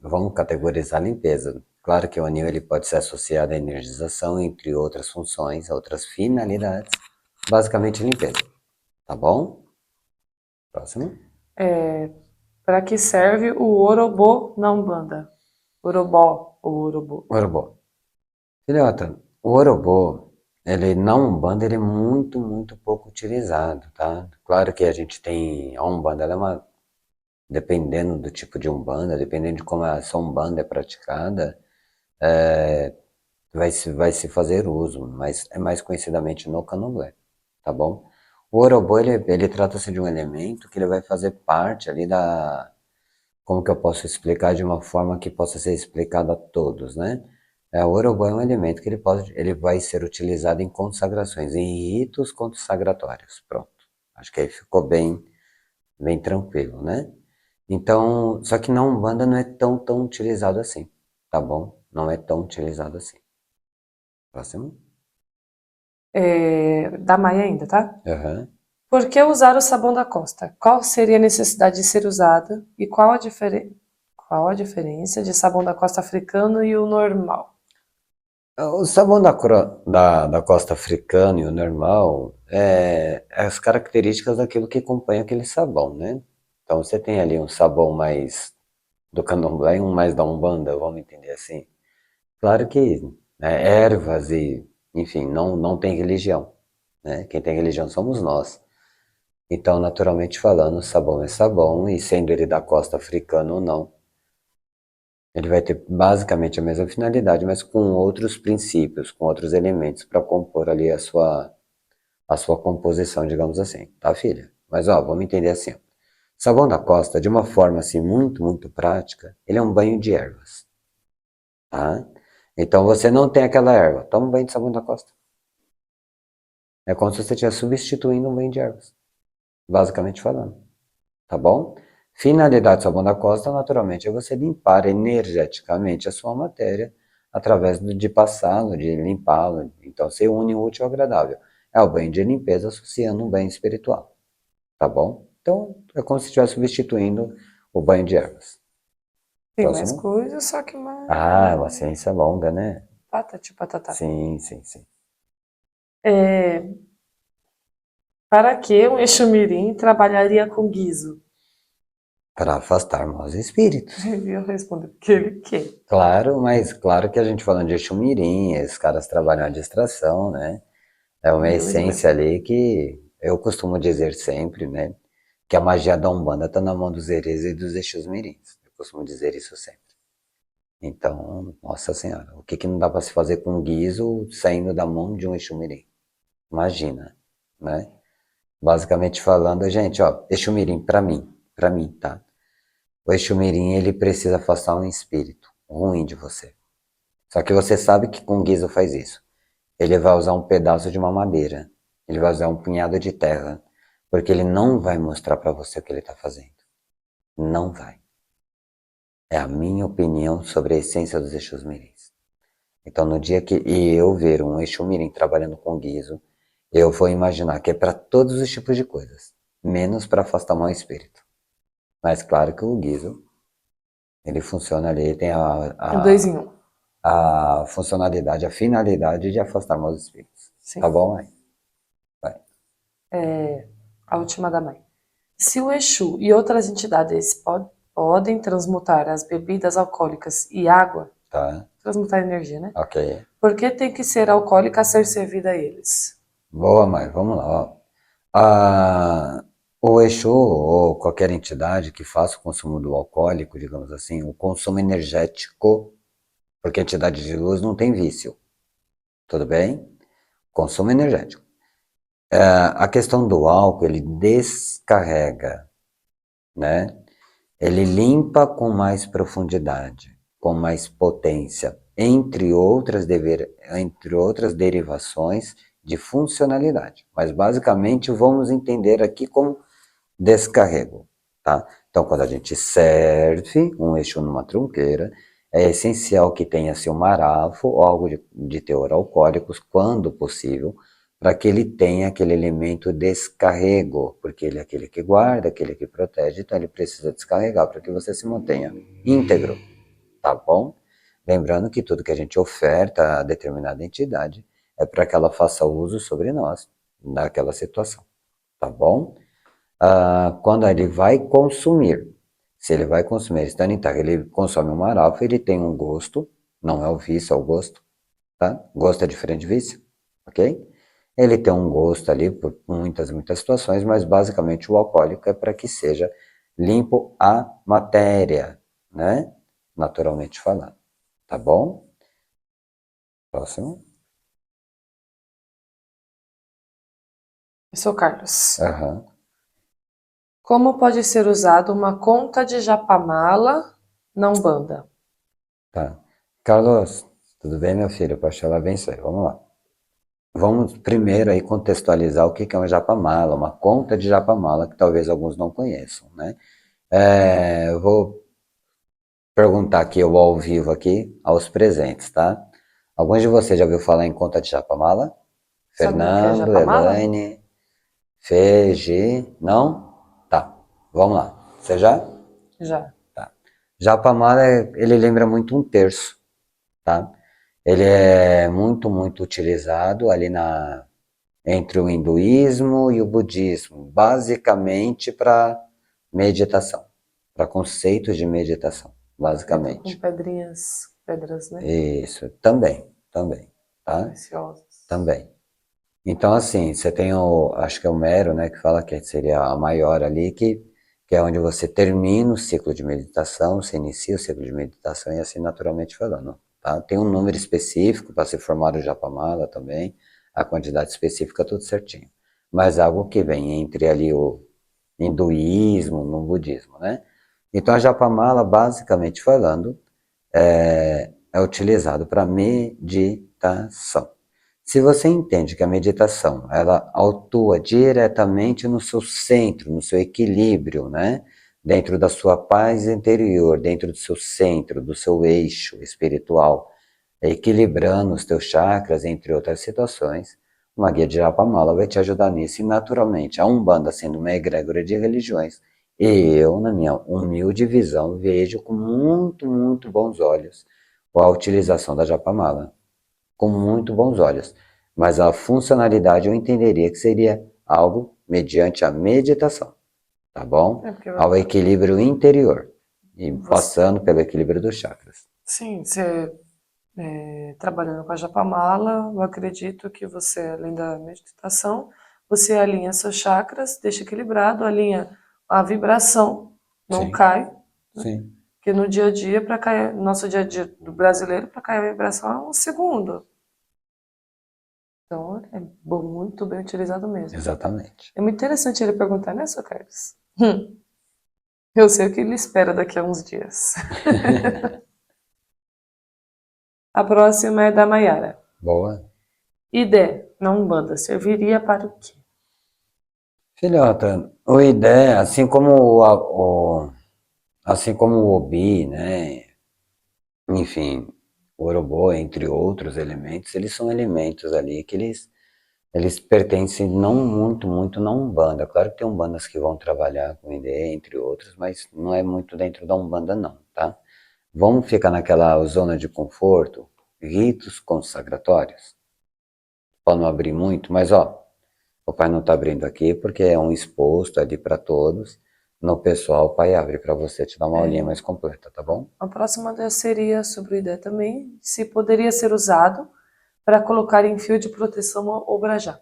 Vamos categorizar limpeza. Claro que o anil ele pode ser associado à energização, entre outras funções, outras finalidades. Basicamente, limpeza. Tá bom? Próximo. Para que serve o orobô na Umbanda? Orobó ou orobô? Orobô. Filhota, o orobô, ele na Umbanda, ele é muito, muito pouco utilizado, tá? Claro que a gente tem, a Umbanda, ela é uma, dependendo do tipo de Umbanda, dependendo de como essa Umbanda é praticada, vai se fazer uso, mas é mais conhecidamente no candomblé, tá bom? O orobô, ele trata-se de um elemento que ele vai fazer parte ali da, como que eu posso explicar de uma forma que possa ser explicada a todos, né? O Urubá é um elemento que ele vai ser utilizado em consagrações, em ritos consagratórios. Pronto. Acho que aí ficou bem tranquilo, né? Então, só que na Umbanda não é tão utilizado assim, tá bom? Não é tão utilizado assim. Próximo. Da Mai ainda, tá? Aham. Por que usar o sabão da Costa? Qual seria a necessidade de ser usada e qual a diferença de sabão da Costa africano e o normal? O sabão da costa africana e o normal é as características daquilo que acompanha aquele sabão, né? Então você tem ali um sabão mais do candomblé e um mais da umbanda, vamos entender assim. Claro que ervas e, enfim, não tem religião, né? Quem tem religião somos nós. Então, naturalmente falando, sabão é sabão e sendo ele da costa africana ou não, ele vai ter basicamente a mesma finalidade, mas com outros princípios, com outros elementos para compor ali a sua composição, digamos assim, tá, filha? Mas ó, vamos entender assim. Ó. Sabão da costa, de uma forma assim muito, muito prática, ele é um banho de ervas, tá? Então você não tem aquela erva, toma um banho de sabão da costa. É como se você estivesse substituindo um banho de ervas, basicamente falando, tá bom? Finalidade do sabão da costa, naturalmente, é você limpar energeticamente a sua matéria através de passá-lo, de limpá-lo. Então, você une o útil ao agradável. É o banho de limpeza associando um banho espiritual, tá bom? Então, é como se estivesse substituindo o banho de ervas. Tem mais Próximo. coisas, só que mais... Ah, é uma ciência longa, né? Patati patatá. Sim, sim, sim. Para que um Exu-mirim trabalharia com guiso? Para afastar maus espíritos. E eu respondo, que ele quer. Claro, mas claro que a gente falando de Exumirim, esses caras trabalham a distração, né? É uma E eles essência mesmos. ali que eu costumo dizer sempre, né? Que a magia da Umbanda está na mão dos herês e dos Exumirins. Eu costumo dizer isso sempre. Então, nossa senhora, o que que não dá para se fazer com um guiso saindo da mão de um Exumirim? Imagina, né? Basicamente falando, gente, ó, Exumirim para mim, tá? O Exumirim, ele precisa afastar um espírito ruim de você. Só que você sabe que com guiso faz isso. Ele vai usar um pedaço de uma madeira. Ele vai usar um punhado de terra. Porque ele não vai mostrar para você o que ele está fazendo. Não vai. É a minha opinião sobre a essência dos Exus Mirins. Então, no dia que eu ver um Exu Mirim trabalhando com guiso, eu vou imaginar que é para todos os tipos de coisas, menos para afastar mau espírito. Mas claro que o guiso, ele funciona ali, tem Um dois em um. a funcionalidade, a finalidade de afastar maus espíritos. Tá Sim. bom, mãe? Vai. A última da mãe. Se o Exu e outras entidades podem transmutar as bebidas alcoólicas e água, Tá, transmutar energia, né? ok. Por que tem que ser alcoólica a ser servida a eles? Boa, mãe, vamos lá. Ó. O Exu ou qualquer entidade que faça o consumo do alcoólico, digamos assim, o consumo energético, porque a entidade de luz não tem vício, tudo bem? Consumo energético. A questão do álcool, ele descarrega, né? Ele limpa com mais profundidade, com mais potência, entre outras derivações de funcionalidade. Mas basicamente vamos entender aqui como descarrego, tá? Então, quando a gente serve um Exu numa trunqueira, é essencial que tenha-se um marafo ou algo de teor alcoólicos, quando possível, para que ele tenha aquele elemento descarrego, porque ele é aquele que guarda, aquele que protege, então ele precisa descarregar para que você se mantenha íntegro, tá bom? Lembrando que tudo que a gente oferta a determinada entidade é para que ela faça uso sobre nós, naquela situação, tá bom? Quando ele vai consumir, se ele vai consumir estando intacto, ele consome uma arafa, ele tem um gosto, não é o vício, é o gosto, tá? Gosto é diferente de vício, ok? Ele tem um gosto ali por muitas situações, mas basicamente o alcoólico é para que seja limpo a matéria, né? Naturalmente falando, tá bom? Próximo. Eu sou Carlos. Aham, Como pode ser usado uma conta de japamala na Umbanda? tá. Carlos, tudo bem, meu filho? Paixão abençoe. Vamos lá. Vamos primeiro aí contextualizar o que é um japamala, uma conta de japamala, que talvez alguns não conheçam, né? Eu vou perguntar aqui, eu ao vivo aqui, aos presentes, tá? Alguns de vocês já ouviu falar em conta de japamala? Sabe o que é Fernando, japamala? Elaine, Fê, Gi, não? Tá, vamos lá. Você já? Já. Tá. Japamala, ele lembra muito um terço, tá? Ele é muito utilizado ali entre o hinduísmo e o budismo, basicamente para meditação, para conceitos de meditação, Feito com basicamente. pedras, né? Isso, também, tá? Preciosas. Também. Então, assim, você tem acho que é o Mero, né, que fala que seria a maior ali, que é onde você termina o ciclo de meditação, você inicia o ciclo de meditação e assim naturalmente falando, tá? Tem um número específico para se formar o Japamala também, a quantidade específica, tudo certinho. Mas algo que vem entre ali o hinduísmo, no budismo, né? Então a Japamala, basicamente falando, é utilizado para meditação. Se você entende que a meditação, ela atua diretamente no seu centro, no seu equilíbrio, né? Dentro da sua paz interior, dentro do seu centro, do seu eixo espiritual, equilibrando os teus chakras, entre outras situações, uma guia de Japamala vai te ajudar nisso e naturalmente, a Umbanda sendo uma egrégora de religiões, eu, na minha humilde visão, vejo com muito, muito bons olhos a utilização da Japamala, com muito bons olhos. Mas a funcionalidade eu entenderia que seria algo mediante a meditação, tá bom? É porque Ao equilíbrio interior e você, passando pelo equilíbrio dos chakras. sim, você trabalhando com a Japamala, eu acredito que você, além da meditação, você alinha seus chakras, deixa equilibrado, alinha a vibração, não Sim, cai, né? sim. Porque no dia a dia, para cair, no nosso dia a dia do brasileiro, para cair a vibração é um segundo. Então é muito bem utilizado mesmo. Exatamente. É muito interessante ele perguntar, né, seu Carlos? Eu sei o que ele espera daqui a uns dias. A próxima é da Maiara. Boa. Ideia na Umbanda serviria para o quê? Filhota, o ideia, assim como o Obi, né? Enfim, o Orobô, entre outros elementos, eles são elementos ali que eles pertencem não muito, muito na Umbanda. Claro que tem Umbandas que vão trabalhar com ideia, entre outros, mas não é muito dentro da Umbanda não, tá? Vamos ficar naquela zona de conforto, ritos consagratórios, para não abrir muito, mas ó, o pai não está abrindo aqui porque é um exposto ali para todos. No pessoal, o pai abre para você te dar uma aulinha mais completa, tá bom? A próxima seria sobre a ideia também, se poderia ser usado para colocar em fio de proteção ou brajá.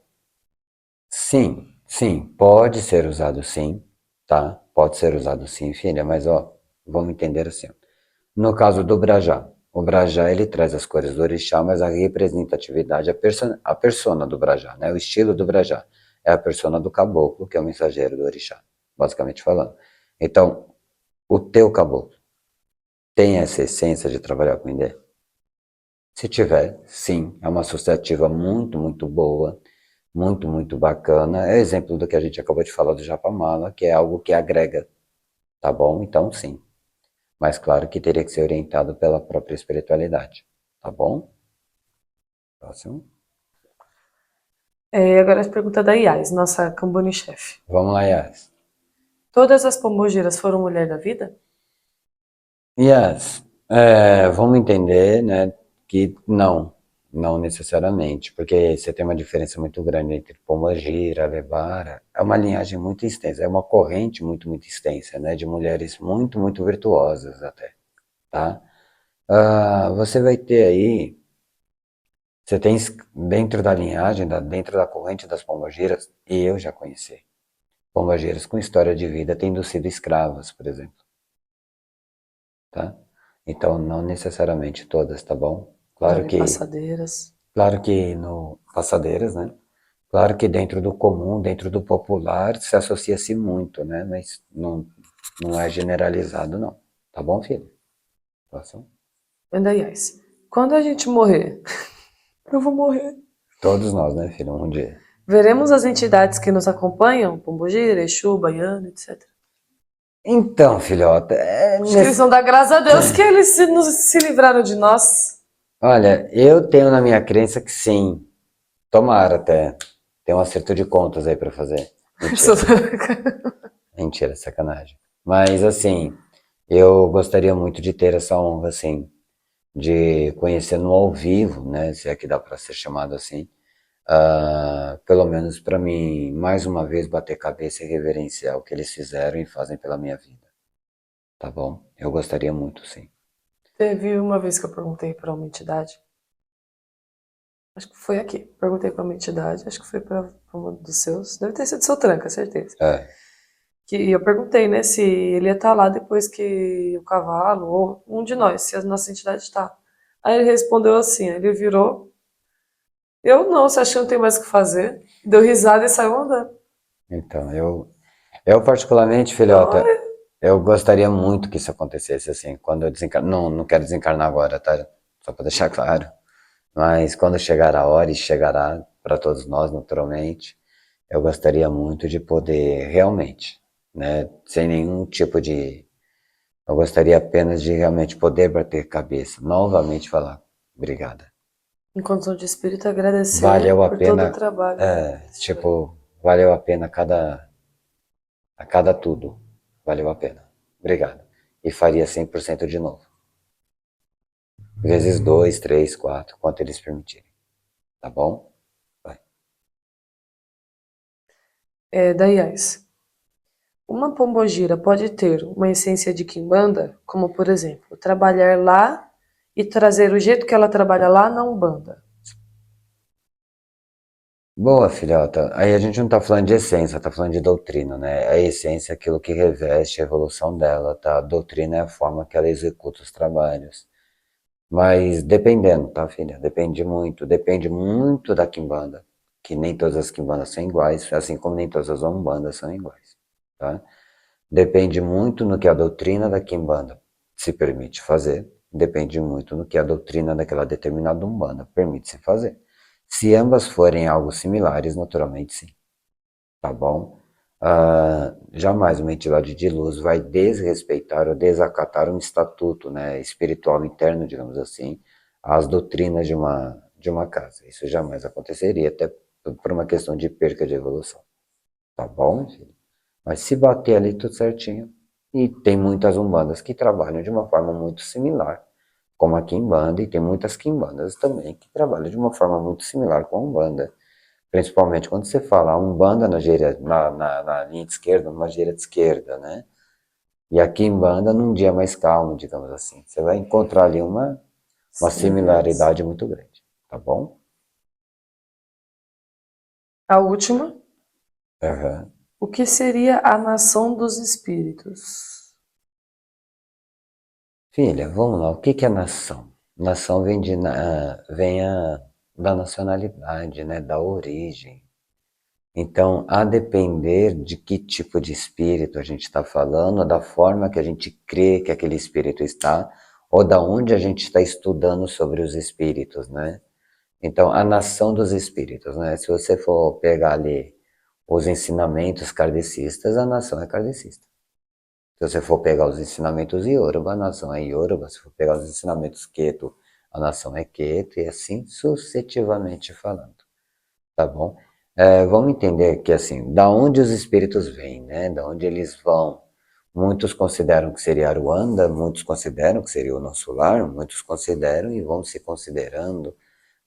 Sim, sim, pode ser usado sim, tá? Pode ser usado sim, filha, mas ó, vamos entender assim. No caso do Brajá, o Brajá ele traz as cores do orixá, mas a representatividade, a persona do Brajá, né? O estilo do Brajá é a persona do caboclo, que é o mensageiro do orixá, basicamente falando. Então, o teu caboclo tem essa essência de trabalhar com ideia? Se tiver, sim, é uma associativa muito, muito boa, muito, muito bacana. É exemplo do que a gente acabou de falar do Japamala, que é algo que agrega, tá bom? Então, sim. Mas claro que teria que ser orientado pela própria espiritualidade, tá bom? Próximo. Agora a pergunta da Iais, nossa Cambone-chefe. Vamos lá, Yas. Todas as pombogiras foram mulher da vida? Yas, vamos entender, né, que não necessariamente, porque você tem uma diferença muito grande entre Pombagira, Lebara, é uma linhagem muito extensa, é uma corrente muito, muito extensa, né, de mulheres muito, muito virtuosas até, tá? Você vai ter aí, você tem dentro da linhagem, dentro da corrente das pombagiras, e eu já conheci, pombagiras com história de vida tendo sido escravas, por exemplo, tá? Então, não necessariamente todas, tá bom? Já vi passadeiras. Claro que no passadeiras, né? Claro que dentro do comum, dentro do popular, se associa-se muito, né? Mas não é generalizado, não. Tá bom, filho? Próximo. Ainda Iais. Quando a gente morrer, eu vou morrer. Todos nós, né, filho? Um dia. Veremos as entidades que nos acompanham, Pombogira, Exu, Baiano, etc. Então, filhota, Acho que eles vão dar graças a Deus que eles se livraram de nós. olha, eu tenho na minha crença que sim. Tomara até. Tem um acerto de contas aí pra fazer. Mentira. Mentira, sacanagem. Mas assim, eu gostaria muito de ter essa honra, assim, de conhecer no ao vivo, né, se é que dá para ser chamado assim, pelo menos para mim, mais uma vez, bater cabeça e reverenciar o que eles fizeram e fazem pela minha vida, tá bom? Eu gostaria muito, sim. Teve uma vez que eu perguntei para uma entidade, acho que foi aqui, perguntei para uma entidade, acho que foi para um dos seus, deve ter sido seu tranca, certeza. É, Que eu perguntei, né, se ele ia estar lá depois que o cavalo, ou um de nós, se a nossa entidade está. Aí ele respondeu assim, ele virou, eu não, você acha que não tem mais o que fazer? Deu risada e saiu andando. então, eu particularmente, filhota, eu gostaria muito que isso acontecesse, assim, quando eu desencarnar, não quero desencarnar agora, tá? Só para deixar claro. Mas quando chegar a hora, e chegará para todos nós naturalmente, eu gostaria muito de poder realmente, né, sem nenhum tipo de... Eu gostaria apenas de realmente poder bater cabeça, novamente falar, obrigada. Em condição de espírito, agradecer Valeu a por todo o pena, trabalho. tipo, valeu a pena a cada tudo. Valeu a pena. Obrigado. E faria 100% de novo. Vezes 2, 3, 4, quanto eles permitirem. Tá bom? Vai. Daiás. Uma pombogira pode ter uma essência de quimbanda, como por exemplo, trabalhar lá e trazer o jeito que ela trabalha lá na Umbanda. Boa, filhota. Aí a gente não tá falando de essência, tá falando de doutrina, né? A essência é aquilo que reveste a evolução dela, tá? A doutrina é a forma que ela executa os trabalhos. Mas dependendo, tá, filha? Depende muito da quimbanda, que nem todas as quimbandas são iguais, assim como nem todas as umbandas são iguais, tá? Depende muito no que a doutrina da quimbanda se permite fazer, depende muito no que a doutrina daquela determinada umbanda permite se fazer. Se ambas forem algo similares, naturalmente sim, tá bom? Jamais uma entidade de luz vai desrespeitar ou desacatar um estatuto, né, espiritual interno, digamos assim, às doutrinas de uma casa. Isso jamais aconteceria, até por uma questão de perca de evolução. Tá bom, filho? Mas se bater ali tudo certinho, e tem muitas umbandas que trabalham de uma forma muito similar, como a Kimbanda, e tem muitas Kimbandas também que trabalham de uma forma muito similar com a Umbanda. Principalmente quando você fala Umbanda na linha de esquerda, numa gíria de esquerda, né? E a Kimbanda num dia mais calmo, digamos assim. Você vai encontrar ali uma Semelhança. similaridade muito grande, tá bom? A última, Aham. o que seria a nação dos espíritos? Filha, vamos lá. O que que é nação? Nação da nacionalidade, né? Da origem. Então, a depender de que tipo de espírito a gente está falando, da forma que a gente crê que aquele espírito está, ou da onde a gente está estudando sobre os espíritos, né? Então, a nação dos espíritos, né? Se você for pegar ali os ensinamentos kardecistas, a nação é kardecista. Se você for pegar os ensinamentos Yoruba, a nação é Yoruba. Se for pegar os ensinamentos Keto, a nação é Keto, e assim sucessivamente falando, tá bom? Vamos entender que assim, da onde os espíritos vêm, né? Da onde eles vão. Muitos consideram que seria Aruanda, muitos consideram que seria o nosso lar, muitos consideram e vão se considerando.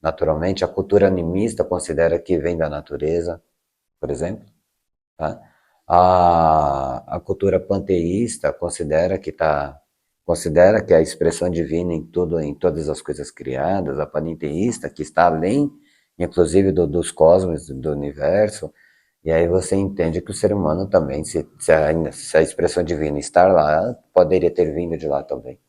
Naturalmente, a cultura animista considera que vem da natureza, por exemplo, tá? A cultura panteísta considera que a expressão divina em tudo, em todas as coisas criadas, a panenteísta que está além, inclusive dos cosmos, do universo, e aí você entende que o ser humano também, se a expressão divina estar lá, poderia ter vindo de lá também.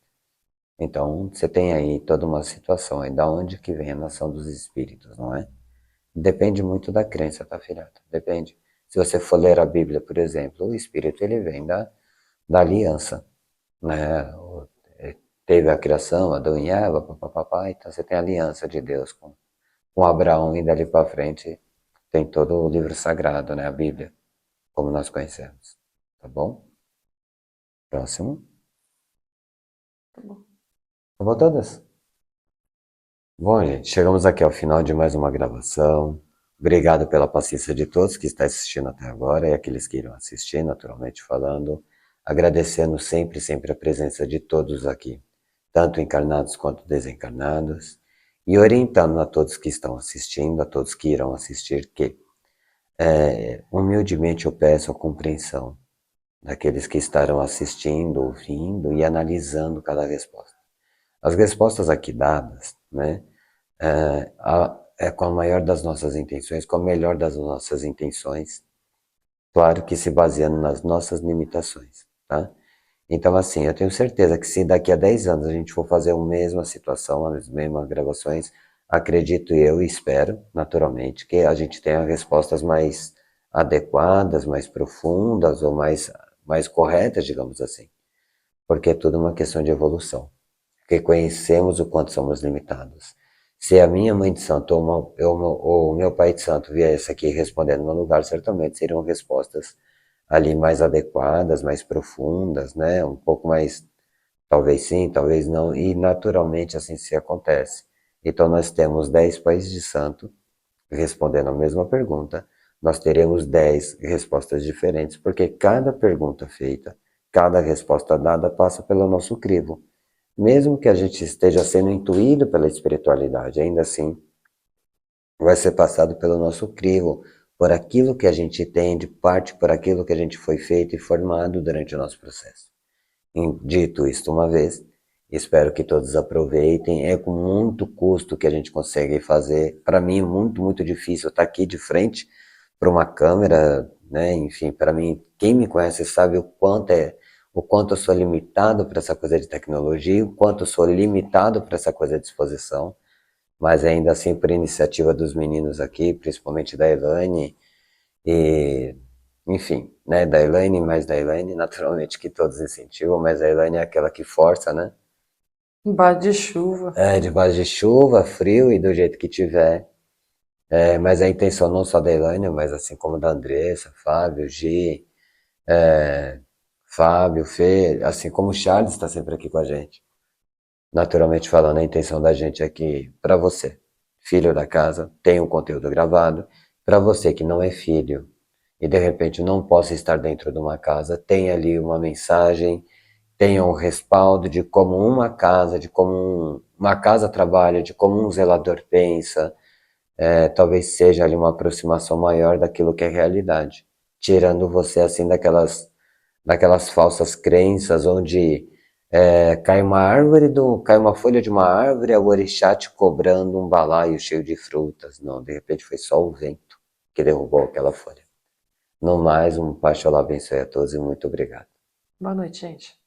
Então, você tem aí toda uma situação aí, da onde que vem a nação dos espíritos, não é? Depende muito da crença, tá, filhata? Depende. Se você for ler a Bíblia, por exemplo, o Espírito ele vem da aliança, né? Teve a criação, Adão e Eva, papapá, então você tem a aliança de Deus com Abraão e dali para frente tem todo o livro sagrado, né? A Bíblia, como nós conhecemos. Tá bom? Próximo. Tá bom. Acabou todas? Bom, gente, chegamos aqui ao final de mais uma gravação. Obrigado pela paciência de todos que estão assistindo até agora e aqueles que irão assistir, naturalmente falando. Agradecendo sempre, sempre a presença de todos aqui, tanto encarnados quanto desencarnados. E orientando a todos que estão assistindo, a todos que irão assistir, que humildemente eu peço a compreensão daqueles que estarão assistindo, ouvindo e analisando cada resposta. As respostas aqui dadas, né? Com a maior das nossas intenções, com a melhor das nossas intenções, claro que se baseando nas nossas limitações, tá? Então, assim, eu tenho certeza que se daqui a 10 anos a gente for fazer a mesma situação, as mesmas gravações, acredito eu e espero, naturalmente, que a gente tenha respostas mais adequadas, mais profundas ou mais corretas, digamos assim, porque é tudo uma questão de evolução. Reconhecemos o quanto somos limitados. Se a minha mãe de santo ou o meu pai de santo viesse aqui respondendo no meu lugar, certamente seriam respostas ali mais adequadas, mais profundas, né? Um pouco mais, talvez sim, talvez não, e naturalmente assim se acontece. Então nós temos 10 pais de santo respondendo a mesma pergunta, nós teremos 10 respostas diferentes, porque cada pergunta feita, cada resposta dada passa pelo nosso crivo. Mesmo que a gente esteja sendo intuído pela espiritualidade, ainda assim vai ser passado pelo nosso crivo, por aquilo que a gente entende, parte por aquilo que a gente foi feito e formado durante o nosso processo. Dito isto uma vez, espero que todos aproveitem. É com muito custo que a gente consegue fazer. Para mim é muito, muito difícil estar aqui de frente para uma câmera, né? Enfim, para mim, quem me conhece sabe o quanto eu sou limitado para essa coisa de tecnologia, o quanto eu sou limitado para essa coisa de exposição, mas ainda assim por iniciativa dos meninos aqui, principalmente da Elaine, e, enfim, né, da Elaine, mais da Elaine, naturalmente que todos incentivam, mas a Elaine é aquela que força, né? Bar de chuva. É, debaixo de chuva, frio e do jeito que tiver. É, mas a intenção não só da Elaine, mas assim como da Andressa, Fábio, Gi, Fábio, Fê, assim como o Charles está sempre aqui com a gente. Naturalmente falando, a intenção da gente é que, para você, filho da casa, tenha um conteúdo gravado. Para você que não é filho e de repente não possa estar dentro de uma casa, tenha ali uma mensagem, tenha um respaldo de como uma casa, de como uma casa trabalha, de como um zelador pensa. Talvez seja ali uma aproximação maior daquilo que é realidade, tirando você assim daquelas falsas crenças onde cai uma folha de uma árvore, é o orixá te cobrando um balaio cheio de frutas. Não, de repente foi só o vento que derrubou aquela folha. No mais, um Pacholá abençoe a todos e muito obrigado. Boa noite, gente.